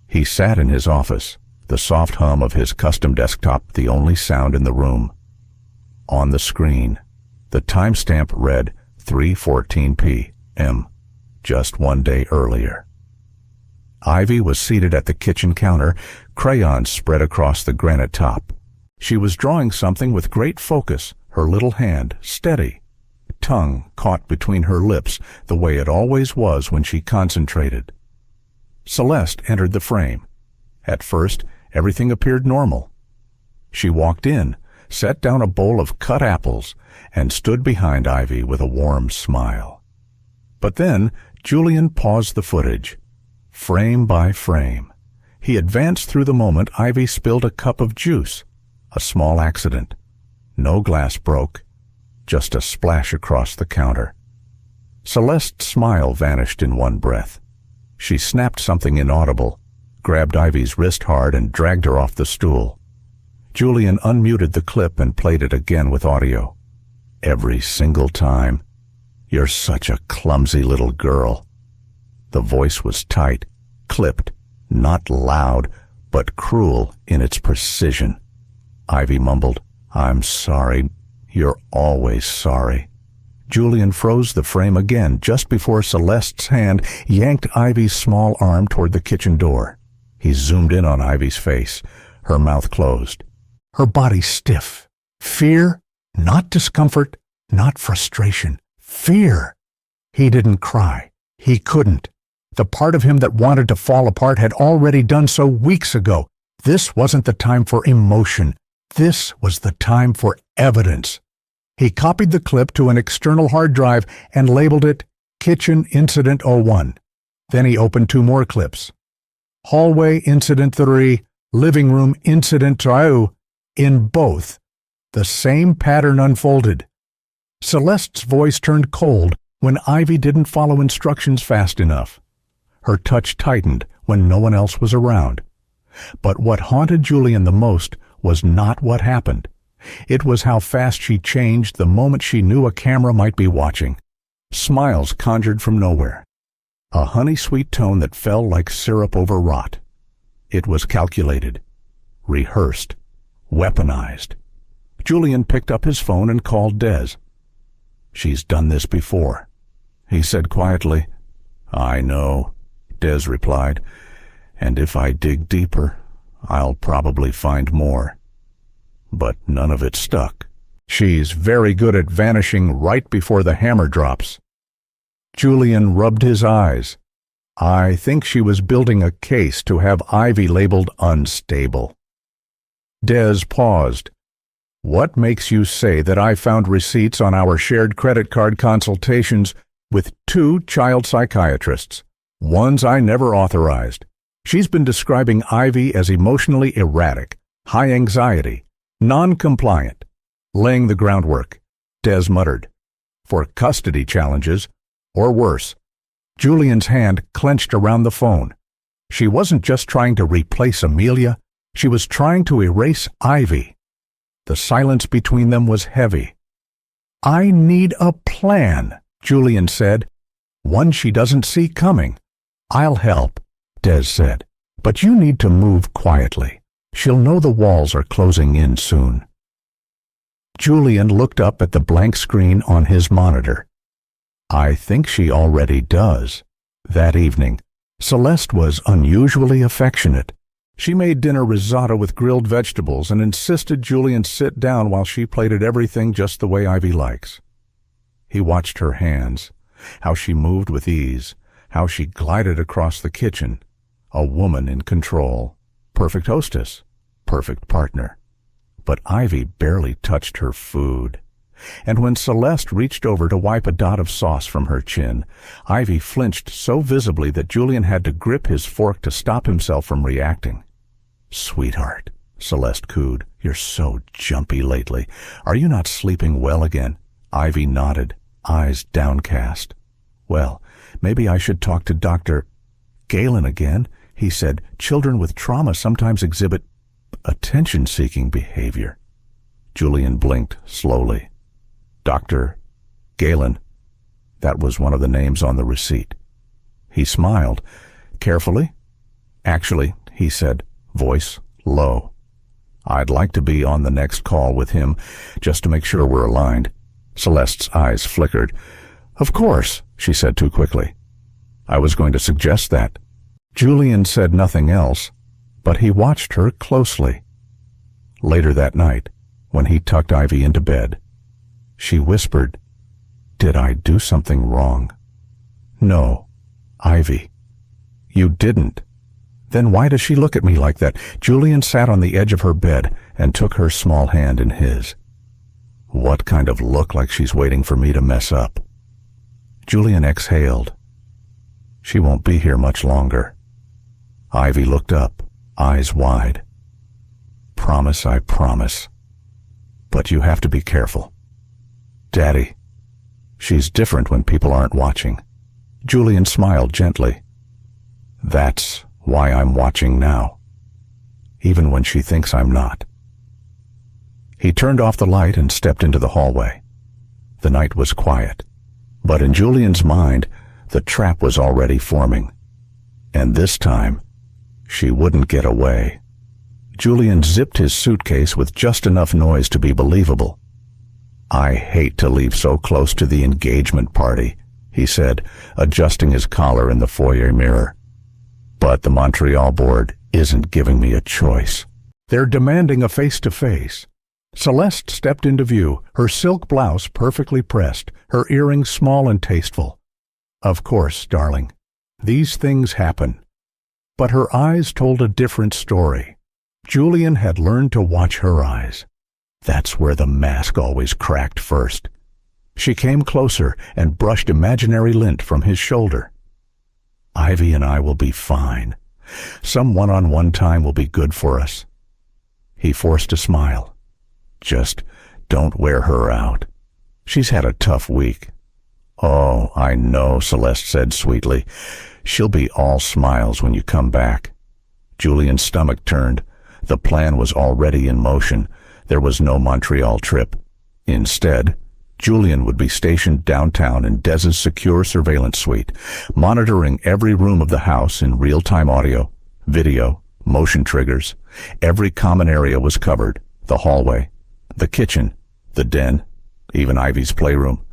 He sat in his office, the soft hum of his custom desktop the only sound in the room. On the screen, the timestamp read 3:14 p.m., just 1 day earlier. Ivy was seated at the kitchen counter, crayons spread across the granite top. She was drawing something with great focus, her little hand steady, tongue caught between her lips the way it always was when she concentrated. Celeste entered the frame. At first, everything appeared normal. She walked in, set down a bowl of cut apples, and stood behind Ivy with a warm smile. But then Julian paused the footage, frame by frame. He advanced through the moment Ivy spilled a cup of juice. A small accident. No glass broke, just a splash across the counter. Celeste's smile vanished in one breath. She snapped something inaudible, grabbed Ivy's wrist hard, and dragged her off the stool. Julian unmuted the clip and played it again with audio. Every single time. You're such a clumsy little girl. The voice was tight, clipped, not loud, but cruel in its precision. Ivy mumbled, I'm sorry. You're always sorry. Julian froze the frame again just before Celeste's hand yanked Ivy's small arm toward the kitchen door. He zoomed in on Ivy's face, her mouth closed, her body stiff. Fear, not discomfort, not frustration. Fear. He didn't cry. He couldn't. The part of him that wanted to fall apart had already done so weeks ago. This wasn't the time for emotion. This was the time for evidence. He copied the clip to an external hard drive and labeled it Kitchen Incident 01. Then he opened 2 more clips. Hallway Incident 3, Living Room Incident 2. In both, the same pattern unfolded. Celeste's voice turned cold when Ivy didn't follow instructions fast enough. Her touch tightened when no one else was around. But what haunted Julian the most was not what happened. It was how fast she changed the moment she knew a camera might be watching. Smiles conjured from nowhere. A honey-sweet tone that fell like syrup over rot. It was calculated, rehearsed, weaponized. Julian picked up his phone and called Des. She's done this before, he said quietly. I know, Des replied, and if I dig deeper, I'll probably find more. But none of it stuck. She's very good at vanishing right before the hammer drops. Julian rubbed his eyes. I think she was building a case to have Ivy labeled unstable. Des paused. What makes you say that I found receipts on our shared credit card consultations with 2 child psychiatrists, ones I never authorized? She's been describing Ivy as emotionally erratic, high anxiety, non-compliant. Laying the groundwork, Des muttered, for custody challenges, or worse. Julian's hand clenched around the phone. She wasn't just trying to replace Amelia, she was trying to erase Ivy. The silence between them was heavy. I need a plan, Julian said, one she doesn't see coming. I'll help, Des said, but you need to move quietly. She'll know the walls are closing in soon. Julian looked up at the blank screen on his monitor. I think she already does. That evening, Celeste was unusually affectionate. She made dinner risotto with grilled vegetables and insisted Julian sit down while she plated everything just the way Ivy likes. He watched her hands, how she moved with ease, how she glided across the kitchen. A woman in control. Perfect hostess. Perfect partner. But Ivy barely touched her food. And when Celeste reached over to wipe a dot of sauce from her chin, Ivy flinched so visibly that Julian had to grip his fork to stop himself from reacting. Sweetheart, Celeste cooed, you're so jumpy lately. Are you not sleeping well again? Ivy nodded, eyes downcast. Well, maybe I should talk to Dr. Galen again. He said children with trauma sometimes exhibit attention-seeking behavior. Julian blinked slowly. Dr. Galen. That was one of the names on the receipt. He smiled. Carefully? Actually, he said, voice low. I'd like to be on the next call with him, just to make sure we're aligned. Celeste's eyes flickered. Of course, she said too quickly. I was going to suggest that. Julian said nothing else, but he watched her closely. Later that night, when he tucked Ivy into bed, she whispered, Did I do something wrong? No, Ivy. You didn't. Then why does she look at me like that? Julian sat on the edge of her bed and took her small hand in his. What kind of look like she's waiting for me to mess up? Julian exhaled. She won't be here much longer. Ivy looked up, eyes wide. Promise, I promise. But you have to be careful. Daddy, she's different when people aren't watching. Julian smiled gently. That's why I'm watching now, even when she thinks I'm not. He turned off the light and stepped into the hallway. The night was quiet, but in Julian's mind, the trap was already forming. And this time, she wouldn't get away. Julian zipped his suitcase with just enough noise to be believable. I hate to leave so close to the engagement party, he said, adjusting his collar in the foyer mirror. But the Montreal board isn't giving me a choice. They're demanding a face-to-face. Celeste stepped into view, her silk blouse perfectly pressed, her earrings small and tasteful. Of course, darling, these things happen. But her eyes told a different story. Julian had learned to watch her eyes. That's where the mask always cracked first. She came closer and brushed imaginary lint from his shoulder. Ivy and I will be fine. Some one-on-one time will be good for us. He forced a smile. Just don't wear her out. She's had a tough week. Oh, I know, Celeste said sweetly. She'll be all smiles when you come back. Julian's stomach turned. The plan was already in motion. There was no Montreal trip. Instead, Julian would be stationed downtown in Des's secure surveillance suite, monitoring every room of the house in real-time audio, video, motion triggers. Every common area was covered. The hallway, the kitchen, the den, even Ivy's playroom.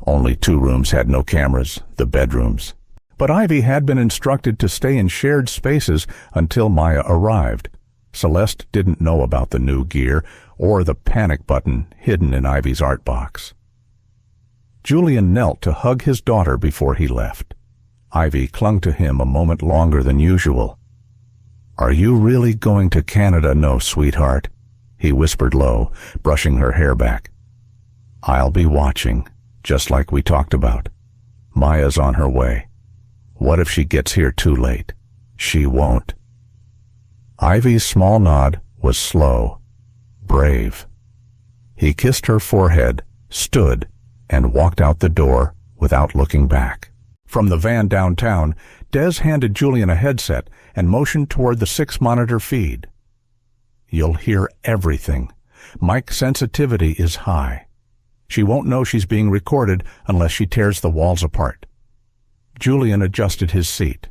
Only 2 rooms had no cameras, the bedrooms. But Ivy had been instructed to stay in shared spaces until Maya arrived. Celeste didn't know about the new gear or the panic button hidden in Ivy's art box. Julian knelt to hug his daughter before he left. Ivy clung to him a moment longer than usual. "Are you really going to Canada, no, sweetheart?" he whispered low, brushing her hair back. "I'll be watching, just like we talked about. Maya's on her way. What if she gets here too late? She won't." Ivy's small nod was slow, brave. He kissed her forehead, stood, and walked out the door without looking back. From the van downtown, Des handed Julian a headset and motioned toward the 6-monitor feed. "You'll hear everything. Mic sensitivity is high. She won't know she's being recorded unless she tears the walls apart." Julian adjusted his seat.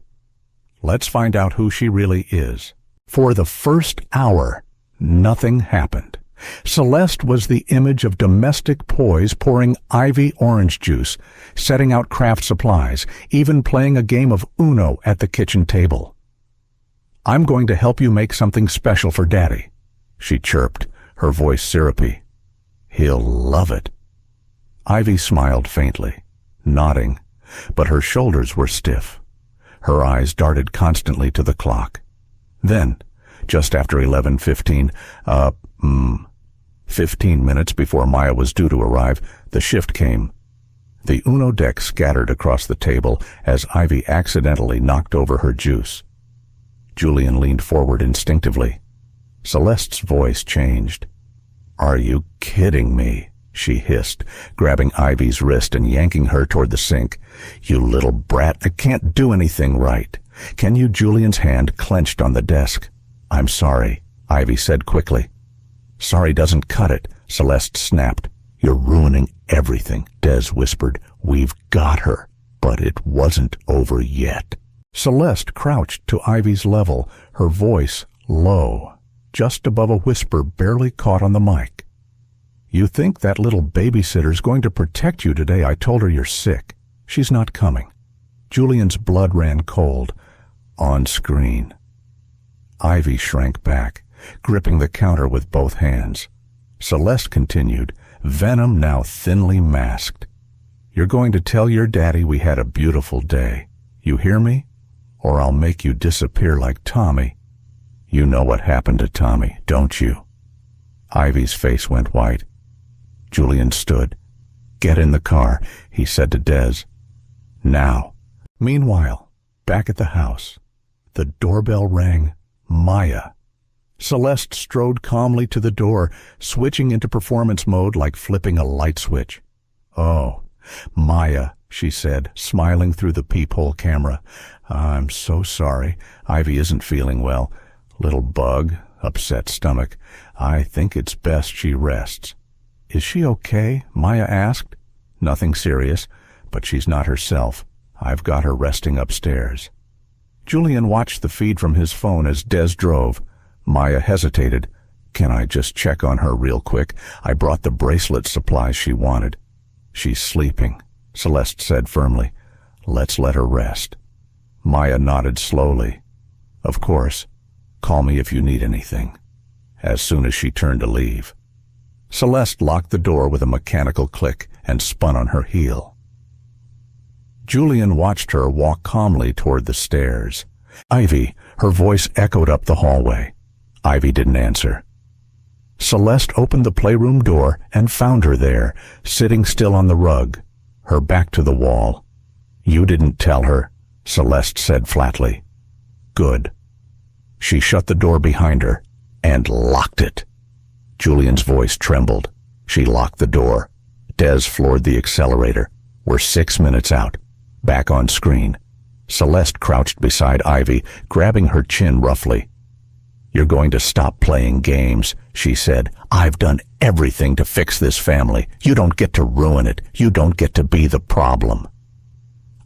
"Let's find out who she really is." For the first hour, nothing happened. Celeste was the image of domestic poise, pouring Ivy orange juice, setting out craft supplies, even playing a game of Uno at the kitchen table. "I'm going to help you make something special for Daddy," she chirped, her voice syrupy. "He'll love it." Ivy smiled faintly, nodding, but her shoulders were stiff. Her eyes darted constantly to the clock. Then, just after 11:15, 15 minutes before Maya was due to arrive, the shift came. The Uno deck scattered across the table as Ivy accidentally knocked over her juice. Julian leaned forward instinctively. Celeste's voice changed. "Are you kidding me?" she hissed, grabbing Ivy's wrist and yanking her toward the sink. "You little brat, I can't do anything right." "Can you?" Julian's hand clenched on the desk. "I'm sorry," Ivy said quickly. "Sorry doesn't cut it," Celeste snapped. "You're ruining everything," Des whispered. "We've got her." But it wasn't over yet. Celeste crouched to Ivy's level, her voice low, just above a whisper barely caught on the mic. "You think that little babysitter's going to protect you today? I told her you're sick. She's not coming." Julian's blood ran cold. On screen. Ivy shrank back, gripping the counter with both hands. Celeste continued, venom now thinly masked. "You're going to tell your daddy we had a beautiful day. You hear me? Or I'll make you disappear like Tommy. You know what happened to Tommy, don't you?" Ivy's face went white. Julian stood. "Get in the car," he said to Des. "Now." Meanwhile, back at the house, the doorbell rang. Maya. Celeste strode calmly to the door, switching into performance mode like flipping a light switch. "Oh, Maya," she said, smiling through the peephole camera. "I'm so sorry. Ivy isn't feeling well. Little bug, upset stomach. I think it's best she rests." "Is she okay?" Maya asked. "Nothing serious, but she's not herself. I've got her resting upstairs." Julian watched the feed from his phone as Des drove. Maya hesitated. "Can I just check on her real quick? I brought the bracelet supplies she wanted." "She's sleeping," Celeste said firmly. "Let's let her rest." Maya nodded slowly. "Of course. Call me if you need anything." As soon as she turned to leave, Celeste locked the door with a mechanical click and spun on her heel. Julian watched her walk calmly toward the stairs. "Ivy," her voice echoed up the hallway. Ivy didn't answer. Celeste opened the playroom door and found her there, sitting still on the rug, her back to the wall. "You didn't tell her," Celeste said flatly. "Good." She shut the door behind her and locked it. Julian's voice trembled. She locked the door. Des floored the accelerator. "We're 6 minutes out." Back on screen, Celeste crouched beside Ivy, grabbing her chin roughly. "You're going to stop playing games," she said. "I've done everything to fix this family. You don't get to ruin it. You don't get to be the problem."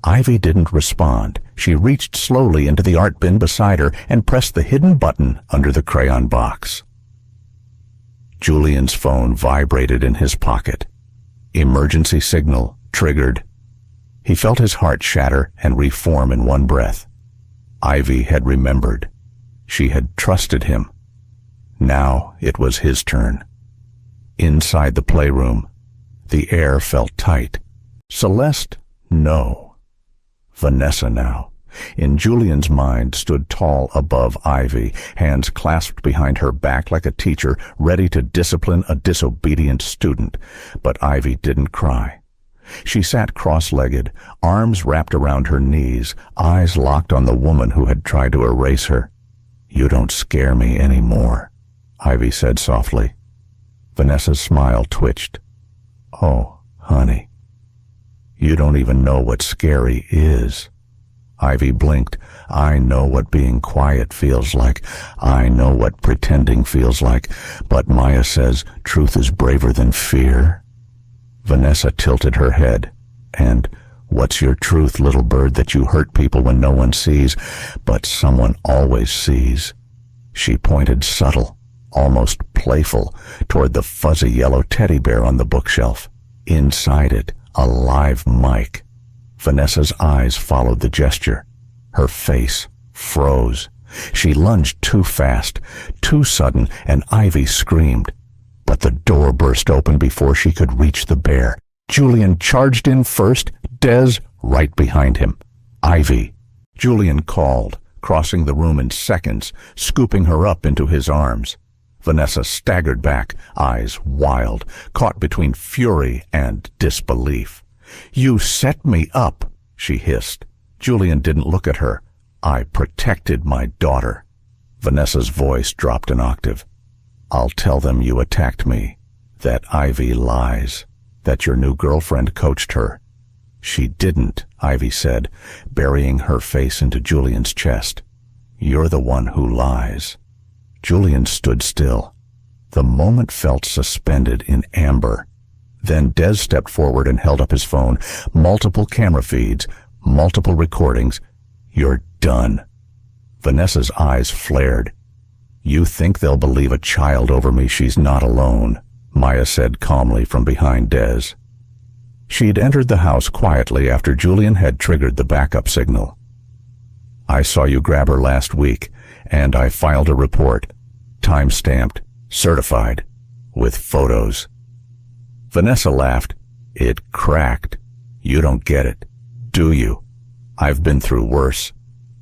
Ivy didn't respond. She reached slowly into the art bin beside her and pressed the hidden button under the crayon box. Julian's phone vibrated in his pocket. Emergency signal triggered. He felt his heart shatter and reform in one breath. Ivy had remembered. She had trusted him. Now it was his turn. Inside the playroom, the air felt tight. Celeste? No. Vanessa now, in Julian's mind, stood tall above Ivy, hands clasped behind her back like a teacher ready to discipline a disobedient student. But Ivy didn't cry. She sat cross-legged, arms wrapped around her knees, eyes locked on the woman who had tried to erase her. "You don't scare me anymore," Ivy said softly. Vanessa's smile twitched. "Oh, honey. You don't even know what scary is." Ivy blinked. "I know what being quiet feels like. I know what pretending feels like. But Maya says truth is braver than fear." Vanessa tilted her head. "And what's your truth, little bird, that you hurt people when no one sees, but someone always sees?" She pointed subtle, almost playful, toward the fuzzy yellow teddy bear on the bookshelf. Inside it, a live mic. Vanessa's eyes followed the gesture. Her face froze. She lunged too fast, too sudden, and Ivy screamed. But the door burst open before she could reach the bear. Julian charged in first, Des right behind him. "Ivy," Julian called, crossing the room in seconds, scooping her up into his arms. Vanessa staggered back, eyes wild, caught between fury and disbelief. "You set me up," she hissed. Julian didn't look at her. "I protected my daughter." Vanessa's voice dropped an octave. "I'll tell them you attacked me, that Ivy lies, that your new girlfriend coached her." "She didn't," Ivy said, burying her face into Julian's chest. "You're the one who lies." Julian stood still. The moment felt suspended in amber. Then Des stepped forward and held up his phone. Multiple camera feeds, multiple recordings. "You're done." Vanessa's eyes flared. "You think they'll believe a child over me? She's not alone," Maya said calmly from behind Des. She'd entered the house quietly after Julian had triggered the backup signal. "I saw you grab her last week, and I filed a report, time-stamped, certified, with photos." Vanessa laughed. "It cracked. You don't get it, do you? I've been through worse.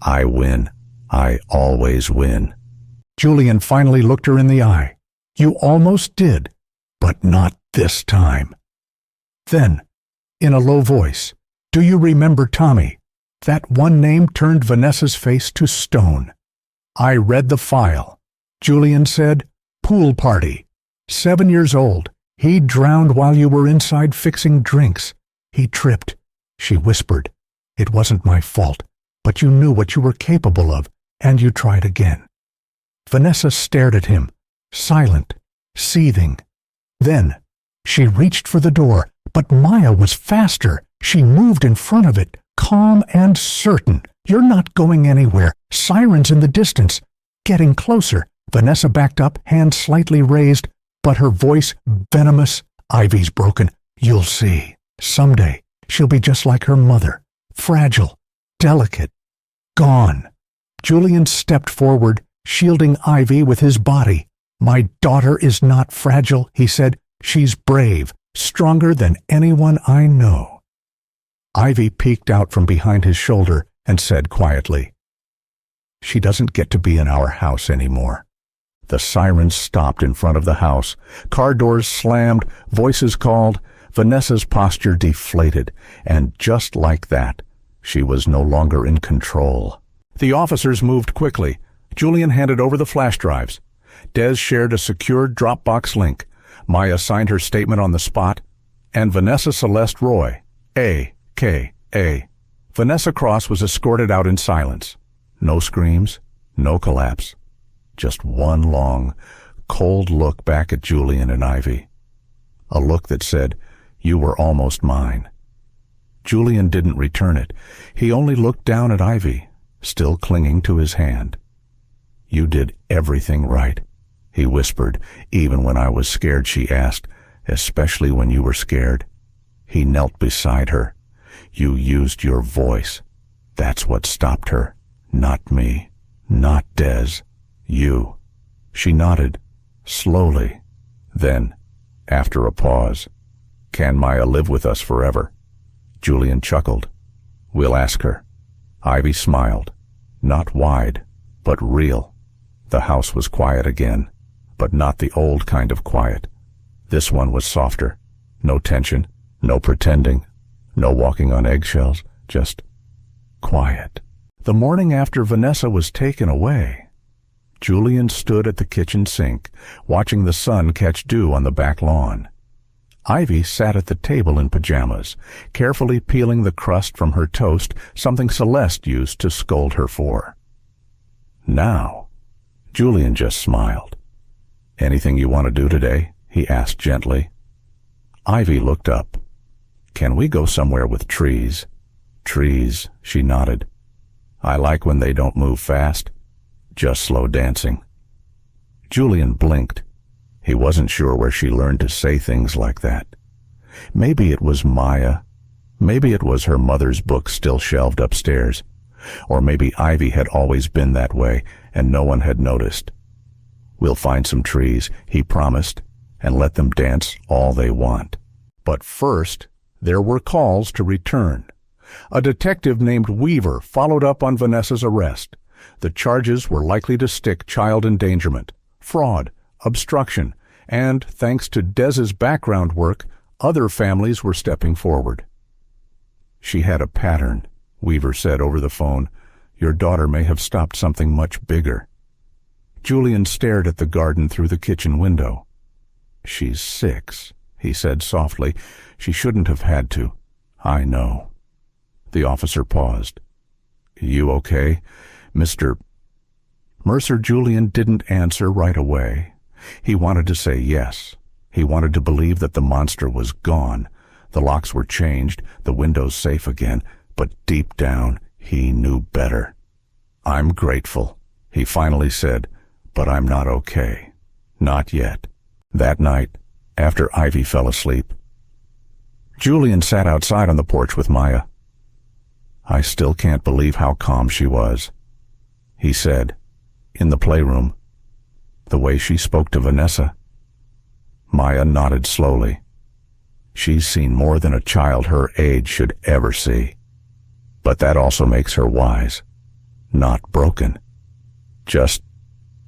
I win. I always win." Julian finally looked her in the eye. "You almost did, but not this time." Then, in a low voice, "Do you remember Tommy?" That one name turned Vanessa's face to stone. "I read the file." Julian said, "Pool party. 7 years old. He drowned while you were inside fixing drinks. He tripped." She whispered, "It wasn't my fault, but you knew what you were capable of, and you tried again." Vanessa stared at him, silent, seething. Then, she reached for the door, but Maya was faster. She moved in front of it, calm and certain. "You're not going anywhere. Sirens in the distance." Getting closer, Vanessa backed up, hand slightly raised, but her voice venomous. "Ivy's broken. You'll see. Someday, she'll be just like her mother. Fragile, delicate, gone." Julian stepped forward, shielding Ivy with his body. "My daughter is not fragile," he said. "She's brave, stronger than anyone I know." Ivy peeked out from behind his shoulder and said quietly, "She doesn't get to be in our house anymore." The sirens stopped in front of the house. Car doors slammed, voices called. Vanessa's posture deflated, and just like that, she was no longer in control. The officers moved quickly. Julian handed over the flash drives. Des shared a secured Dropbox link. Maya signed her statement on the spot. And Vanessa Celeste Roy, A.K.A. Vanessa Cross, was escorted out in silence. No screams, no collapse. Just one long, cold look back at Julian and Ivy. A look that said, "You were almost mine." Julian didn't return it. He only looked down at Ivy, still clinging to his hand. "You did everything right," he whispered. "Even when I was scared," she asked, "especially when you were scared." He knelt beside her. You used your voice. That's what stopped her. Not me. Not Des. You. She nodded, slowly. Then, after a pause, "Can Maya live with us forever?" Julian chuckled. "We'll ask her." Ivy smiled. Not wide, but real. The house was quiet again, but not the old kind of quiet. This one was softer. No tension, no pretending, no walking on eggshells, just quiet. The morning after Vanessa was taken away, Julian stood at the kitchen sink, watching the sun catch dew on the back lawn. Ivy sat at the table in pajamas, carefully peeling the crust from her toast, something Celeste used to scold her for. Now, Julian just smiled. "Anything you want to do today?" he asked gently. Ivy looked up. "Can we go somewhere with trees?" "Trees," she nodded. "I like when they don't move fast, just slow dancing." Julian blinked. He wasn't sure where she learned to say things like that. Maybe it was Maya. Maybe it was her mother's book still shelved upstairs. Or maybe Ivy had always been that way and no one had noticed. "We'll find some trees," he promised, "and let them dance all they want." But first, there were calls to return. A detective named Weaver followed up on Vanessa's arrest. The charges were likely to stick child endangerment, fraud, obstruction, and, thanks to Des's background work, other families were stepping forward. "She had a pattern," Weaver said over the phone. "Your daughter may have stopped something much bigger." Julian stared at the garden through the kitchen window. "She's 6, he said softly. "She shouldn't have had to." "I know." The officer paused. "You okay, Mr. Mercer?" Julian didn't answer right away. He wanted to say yes. He wanted to believe that the monster was gone. The locks were changed, the windows safe again, but deep down, he knew better. "I'm grateful," he finally said, "but I'm not okay. Not yet." That night, after Ivy fell asleep, Julian sat outside on the porch with Maya. "I still can't believe how calm she was," he said, in the playroom. "The way she spoke to Vanessa." Maya nodded slowly. "She's seen more than a child her age should ever see. But that also makes her wise. Not broken. Just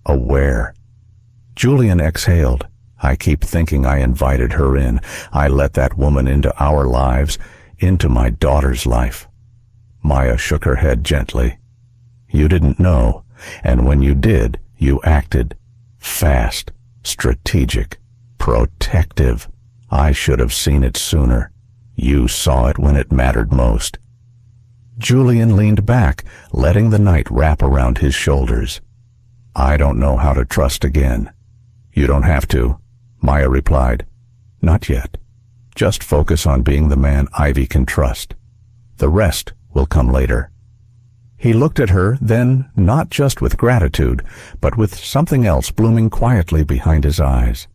aware." Julian exhaled. "I keep thinking I invited her in. I let that woman into our lives, into my daughter's life." Maya shook her head gently. "You didn't know, and when you did, you acted. Fast, strategic, protective. I should have seen it sooner. You saw it when it mattered most." Julian leaned back, letting the night wrap around his shoulders. "I don't know how to trust again." "You don't have to," Maya replied. "Not yet. Just focus on being the man Ivy can trust. The rest will come later." He looked at her, then not just with gratitude, but with something else blooming quietly behind his eyes.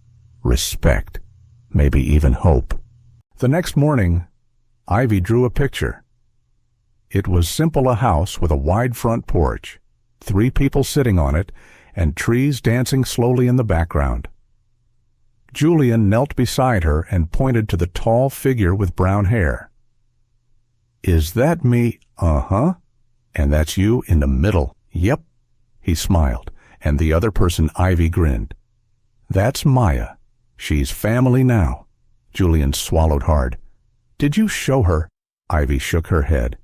Respect. Maybe even hope. The next morning, Ivy drew a picture. It was simple, a house with a wide front porch, 3 people sitting on it, and trees dancing slowly in the background. Julian knelt beside her and pointed to the tall figure with brown hair. "Is that me?" "Uh-huh." "And that's you in the middle." "Yep." He smiled, and the other person, Ivy, grinned. "That's Maya. She's family now." Julian swallowed hard. "Did you show her?" Ivy shook her head.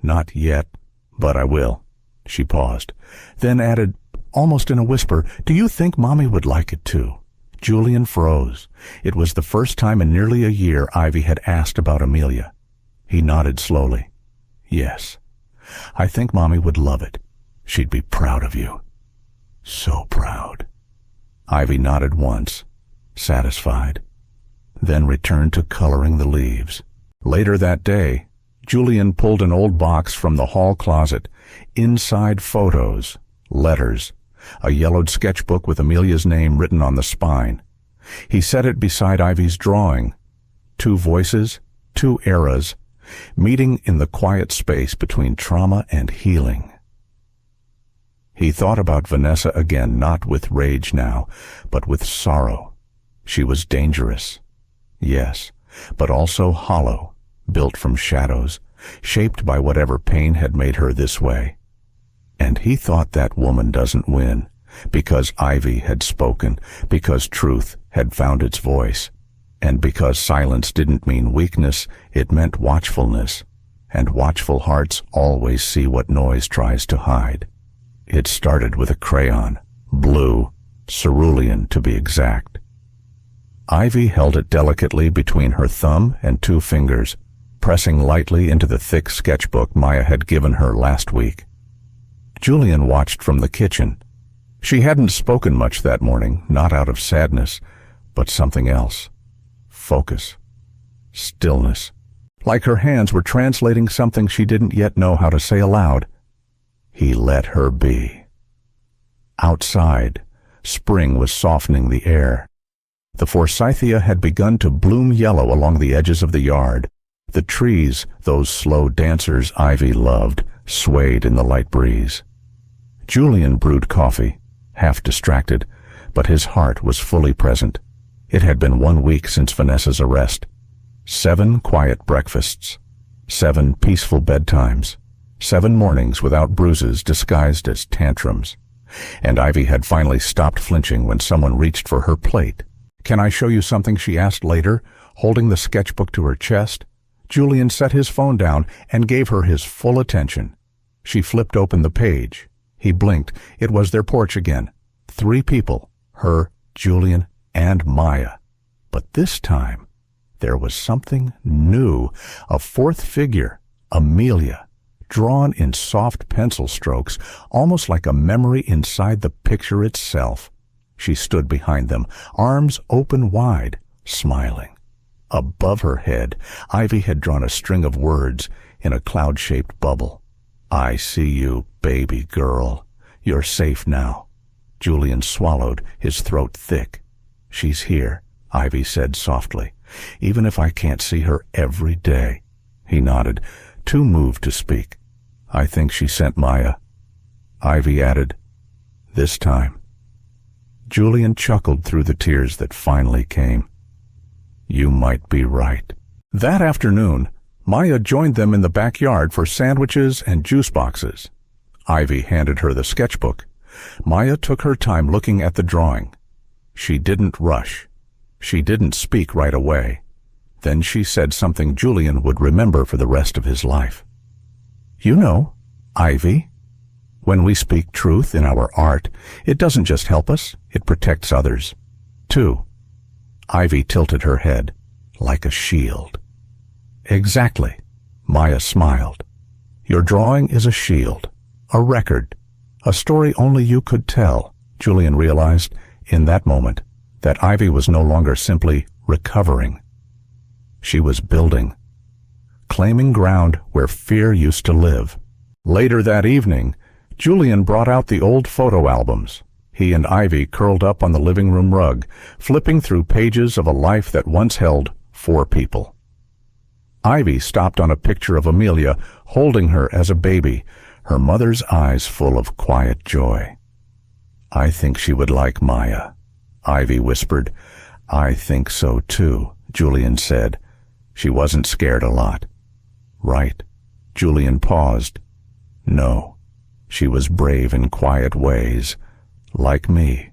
"Not yet, but I will." She paused, then added, almost in a whisper, "Do you think Mommy would like it too?" Julian froze. It was the first time in nearly a year Ivy had asked about Amelia. He nodded slowly. "Yes. I think Mommy would love it. She'd be proud of you. So proud." Ivy nodded once, satisfied, then returned to coloring the leaves. Later that day, Julian pulled an old box from the hall closet. Inside, photos, letters, a yellowed sketchbook with Amelia's name written on the spine. He set it beside Ivy's drawing. 2 voices, 2 eras, meeting in the quiet space between trauma and healing. He thought about Vanessa again, not with rage now, but with sorrow. She was dangerous, yes, but also hollow, built from shadows, shaped by whatever pain had made her this way. And he thought that woman doesn't win, because Ivy had spoken, because truth had found its voice, and because silence didn't mean weakness, it meant watchfulness, and watchful hearts always see what noise tries to hide. It started with a crayon, blue, cerulean to be exact. Ivy held it delicately between her thumb and 2 fingers, pressing lightly into the thick sketchbook Maya had given her last week. Julian watched from the kitchen. She hadn't spoken much that morning, not out of sadness, but something else. Focus. Stillness. Like her hands were translating something she didn't yet know how to say aloud. He let her be. Outside, spring was softening the air. The forsythia had begun to bloom yellow along the edges of the yard. The trees, those slow dancers Ivy loved, swayed in the light breeze. Julian brewed coffee, half distracted, but his heart was fully present. It had been 1 week since Vanessa's arrest. 7 quiet breakfasts. 7 peaceful bedtimes. 7 mornings without bruises disguised as tantrums. And Ivy had finally stopped flinching when someone reached for her plate. "Can I show you something?" she asked later, holding the sketchbook to her chest. Julian set his phone down and gave her his full attention. She flipped open the page. He blinked. It was their porch again. 3 people, her, Julian, and Maya. But this time, there was something new, a 4th figure, Amelia, drawn in soft pencil strokes, almost like a memory inside the picture itself. She stood behind them, arms open wide, smiling. Above her head, Ivy had drawn a string of words in a cloud-shaped bubble. "I see you, baby girl. You're safe now." Julian swallowed, his throat thick. "She's here," Ivy said softly, "even if I can't see her every day." He nodded, too moved to speak. "I think she sent Maya." Ivy added, "This time." Julian chuckled through the tears that finally came. "You might be right." That afternoon, Maya joined them in the backyard for sandwiches and juice boxes. Ivy handed her the sketchbook. Maya took her time looking at the drawing. She didn't rush. She didn't speak right away. Then she said something Julian would remember for the rest of his life. "You know, Ivy, when we speak truth in our art, it doesn't just help us, it protects others, too." Ivy tilted her head, like a shield. "Exactly," Maya smiled. "Your drawing is a shield, a record, a story only you could tell." Julian realized, in that moment, that Ivy was no longer simply recovering. She was building, claiming ground where fear used to live. Later that evening, Julian brought out the old photo albums. He and Ivy curled up on the living room rug, flipping through pages of a life that once held 4 people. Ivy stopped on a picture of Amelia holding her as a baby, her mother's eyes full of quiet joy. "I think she would like Maya," Ivy whispered. "I think so too," Julian said. She wasn't scared a lot. "Right." Julian paused. "No. She was brave in quiet ways. Like me.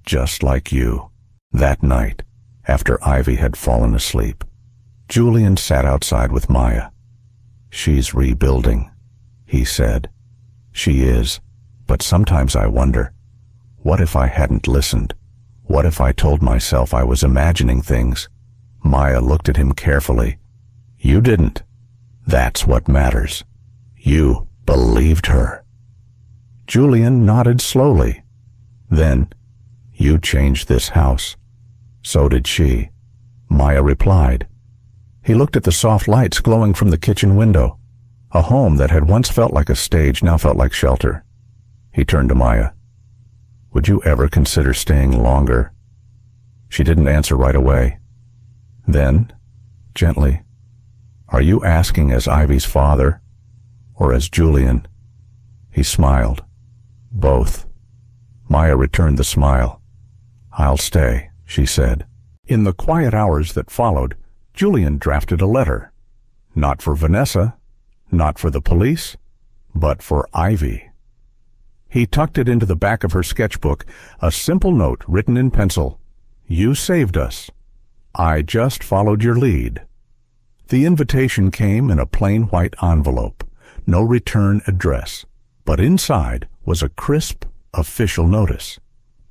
Just like you." That night, after Ivy had fallen asleep, Julian sat outside with Maya. "She's rebuilding," he said. "She is, but sometimes I wonder, what if I hadn't listened? What if I told myself I was imagining things?" Maya looked at him carefully. "You didn't. That's what matters. You believed her." Julian nodded slowly. Then, "You changed this house." "So did she," Maya replied. He looked at the soft lights glowing from the kitchen window. A home that had once felt like a stage now felt like shelter. He turned to Maya. "Would you ever consider staying longer?" She didn't answer right away. Then, gently, "Are you asking as Ivy's father, or as Julian?" He smiled. "Both." Maya returned the smile. "I'll stay," she said. In the quiet hours that followed, Julian drafted a letter. Not for Vanessa, not for the police, but for Ivy. He tucked it into the back of her sketchbook, a simple note written in pencil. "You saved us. I just followed your lead." The invitation came in a plain white envelope, no return address, but inside was a crisp, official notice.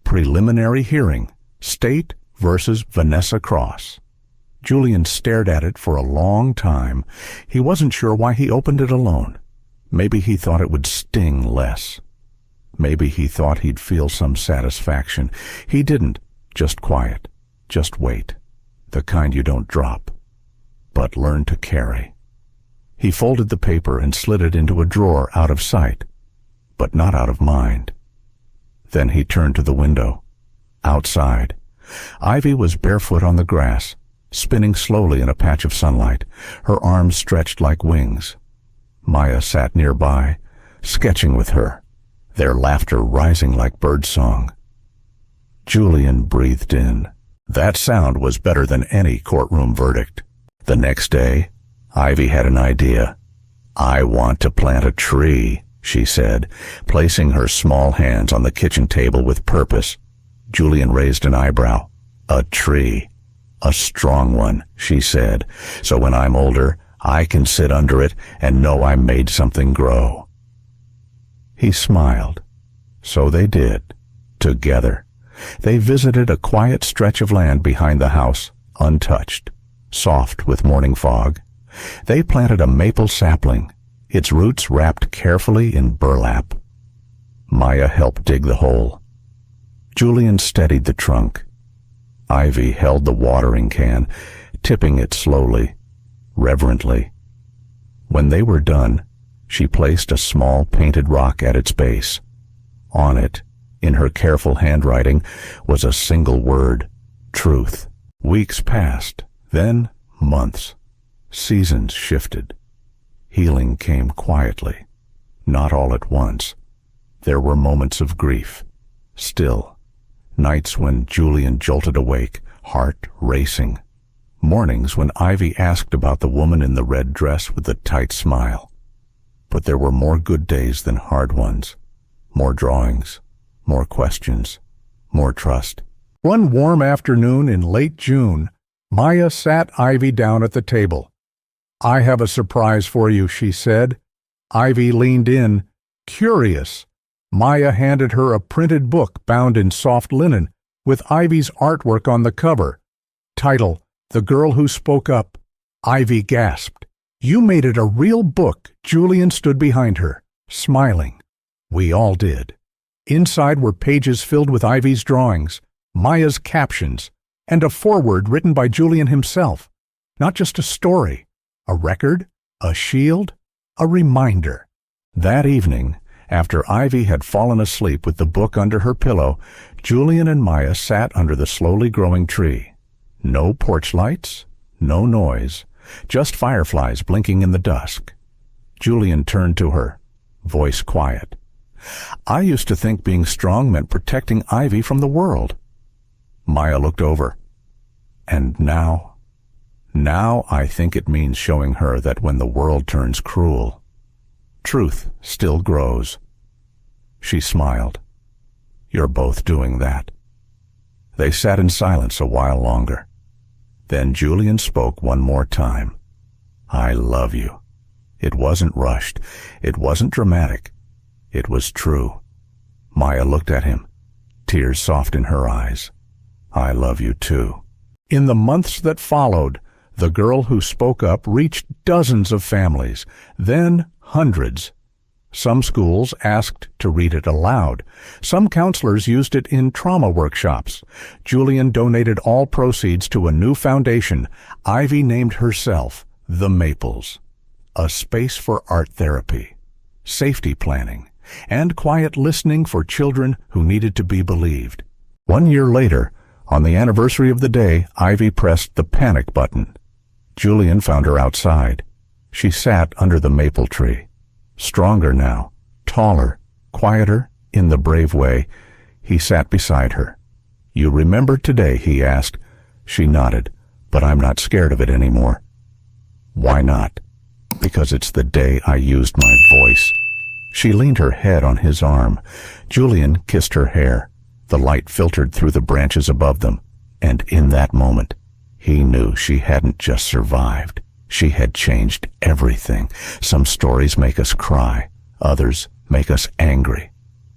Preliminary hearing, State versus Vanessa Cross. Julian stared at it for a long time. He wasn't sure why he opened it alone. Maybe he thought it would sting less. Maybe he thought he'd feel some satisfaction. He didn't. Just quiet. Just wait. The kind you don't drop, but learn to carry. He folded the paper and slid it into a drawer out of sight, but not out of mind. Then he turned to the window. Outside, Ivy was barefoot on the grass, spinning slowly in a patch of sunlight, her arms stretched like wings. Maya sat nearby, sketching with her, their laughter rising like birdsong. Julian breathed in. That sound was better than any courtroom verdict. The next day, Ivy had an idea. "I want to plant a tree," she said, placing her small hands on the kitchen table with purpose. Julian raised an eyebrow. "A tree. A strong one," she said, "so when I'm older, I can sit under it and know I made something grow." He smiled. So they did, together. They visited a quiet stretch of land behind the house, untouched, soft with morning fog. They planted a maple sapling, its roots wrapped carefully in burlap. Maya helped dig the hole. Julian steadied the trunk. Ivy held the watering can, tipping it slowly, reverently. When they were done, she placed a small painted rock at its base. On it, in her careful handwriting, was a single word: truth. Weeks passed, then months. Seasons shifted. Healing came quietly, not all at once. There were moments of grief, still. Nights when Julian jolted awake, heart racing. Mornings when Ivy asked about the woman in the red dress with the tight smile. But there were more good days than hard ones. More drawings, more questions, more trust. One warm afternoon in late June, Maya sat Ivy down at the table. "I have a surprise for you," she said. Ivy leaned in, curious. Maya handed her a printed book bound in soft linen, with Ivy's artwork on the cover. Title: The Girl Who Spoke Up. Ivy gasped. "You made it a real book." Julian stood behind her, smiling. We all did. Inside were pages filled with Ivy's drawings, Maya's captions, and a foreword written by Julian himself. Not just a story, a record, a shield, a reminder. That evening, after Ivy had fallen asleep with the book under her pillow, Julian and Maya sat under the slowly growing tree. No porch lights, no noise, just fireflies blinking in the dusk. Julian turned to her, voice quiet. "I used to think being strong meant protecting Ivy from the world." Maya looked over. "And now I think it means showing her that when the world turns cruel, truth still grows." She smiled. "You're both doing that." They sat in silence a while longer. Then Julian spoke one more time. "I love you." It wasn't rushed. It wasn't dramatic. It was true. Maya looked at him, tears soft in her eyes. "I love you too." In the months that followed, The Girl Who Spoke Up reached dozens of families, then hundreds. Some schools asked to read it aloud. Some counselors used it in trauma workshops. Julian donated all proceeds to a new foundation Ivy named herself The Maples, a space for art therapy, safety planning, and quiet listening for children who needed to be believed. 1 year later, on the anniversary of the day, Ivy pressed the panic button. Julian found her outside, She sat under the maple tree. Stronger now, taller, quieter, in the brave way. He sat beside her. "You remember today?" he asked. She nodded. "But I'm not scared of it anymore." "Why not?" "Because it's the day I used my voice." She leaned her head on his arm. Julian kissed her hair. The light filtered through the branches above them, and in that moment, he knew she hadn't just survived. She had changed everything. Some stories make us cry. Others make us angry.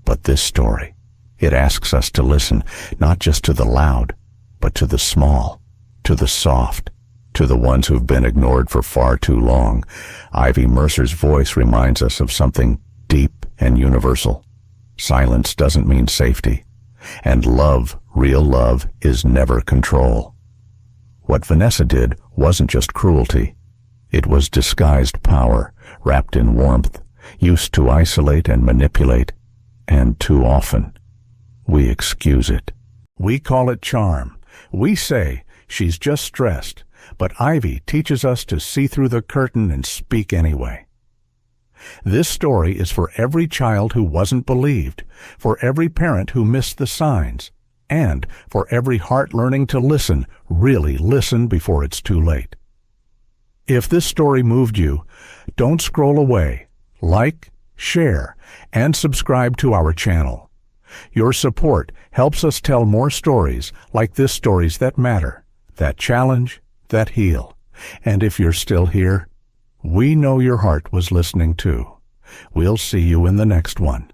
But this story, it asks us to listen, not just to the loud, but to the small, to the soft, to the ones who've been ignored for far too long. Ivy Mercer's voice reminds us of something deep and universal. Silence doesn't mean safety. And love, real love, is never control. What Vanessa did wasn't just cruelty. It was disguised power, wrapped in warmth, used to isolate and manipulate. And too often, we excuse it. We call it charm. We say, she's just stressed. But Ivy teaches us to see through the curtain and speak anyway. This story is for every child who wasn't believed, for every parent who missed the signs, and for every heart learning to listen, really listen before it's too late. If this story moved you, don't scroll away. Like, share, and subscribe to our channel. Your support helps us tell more stories like this, stories that matter, that challenge, that heal. And if you're still here, we know your heart was listening too. We'll see you in the next one.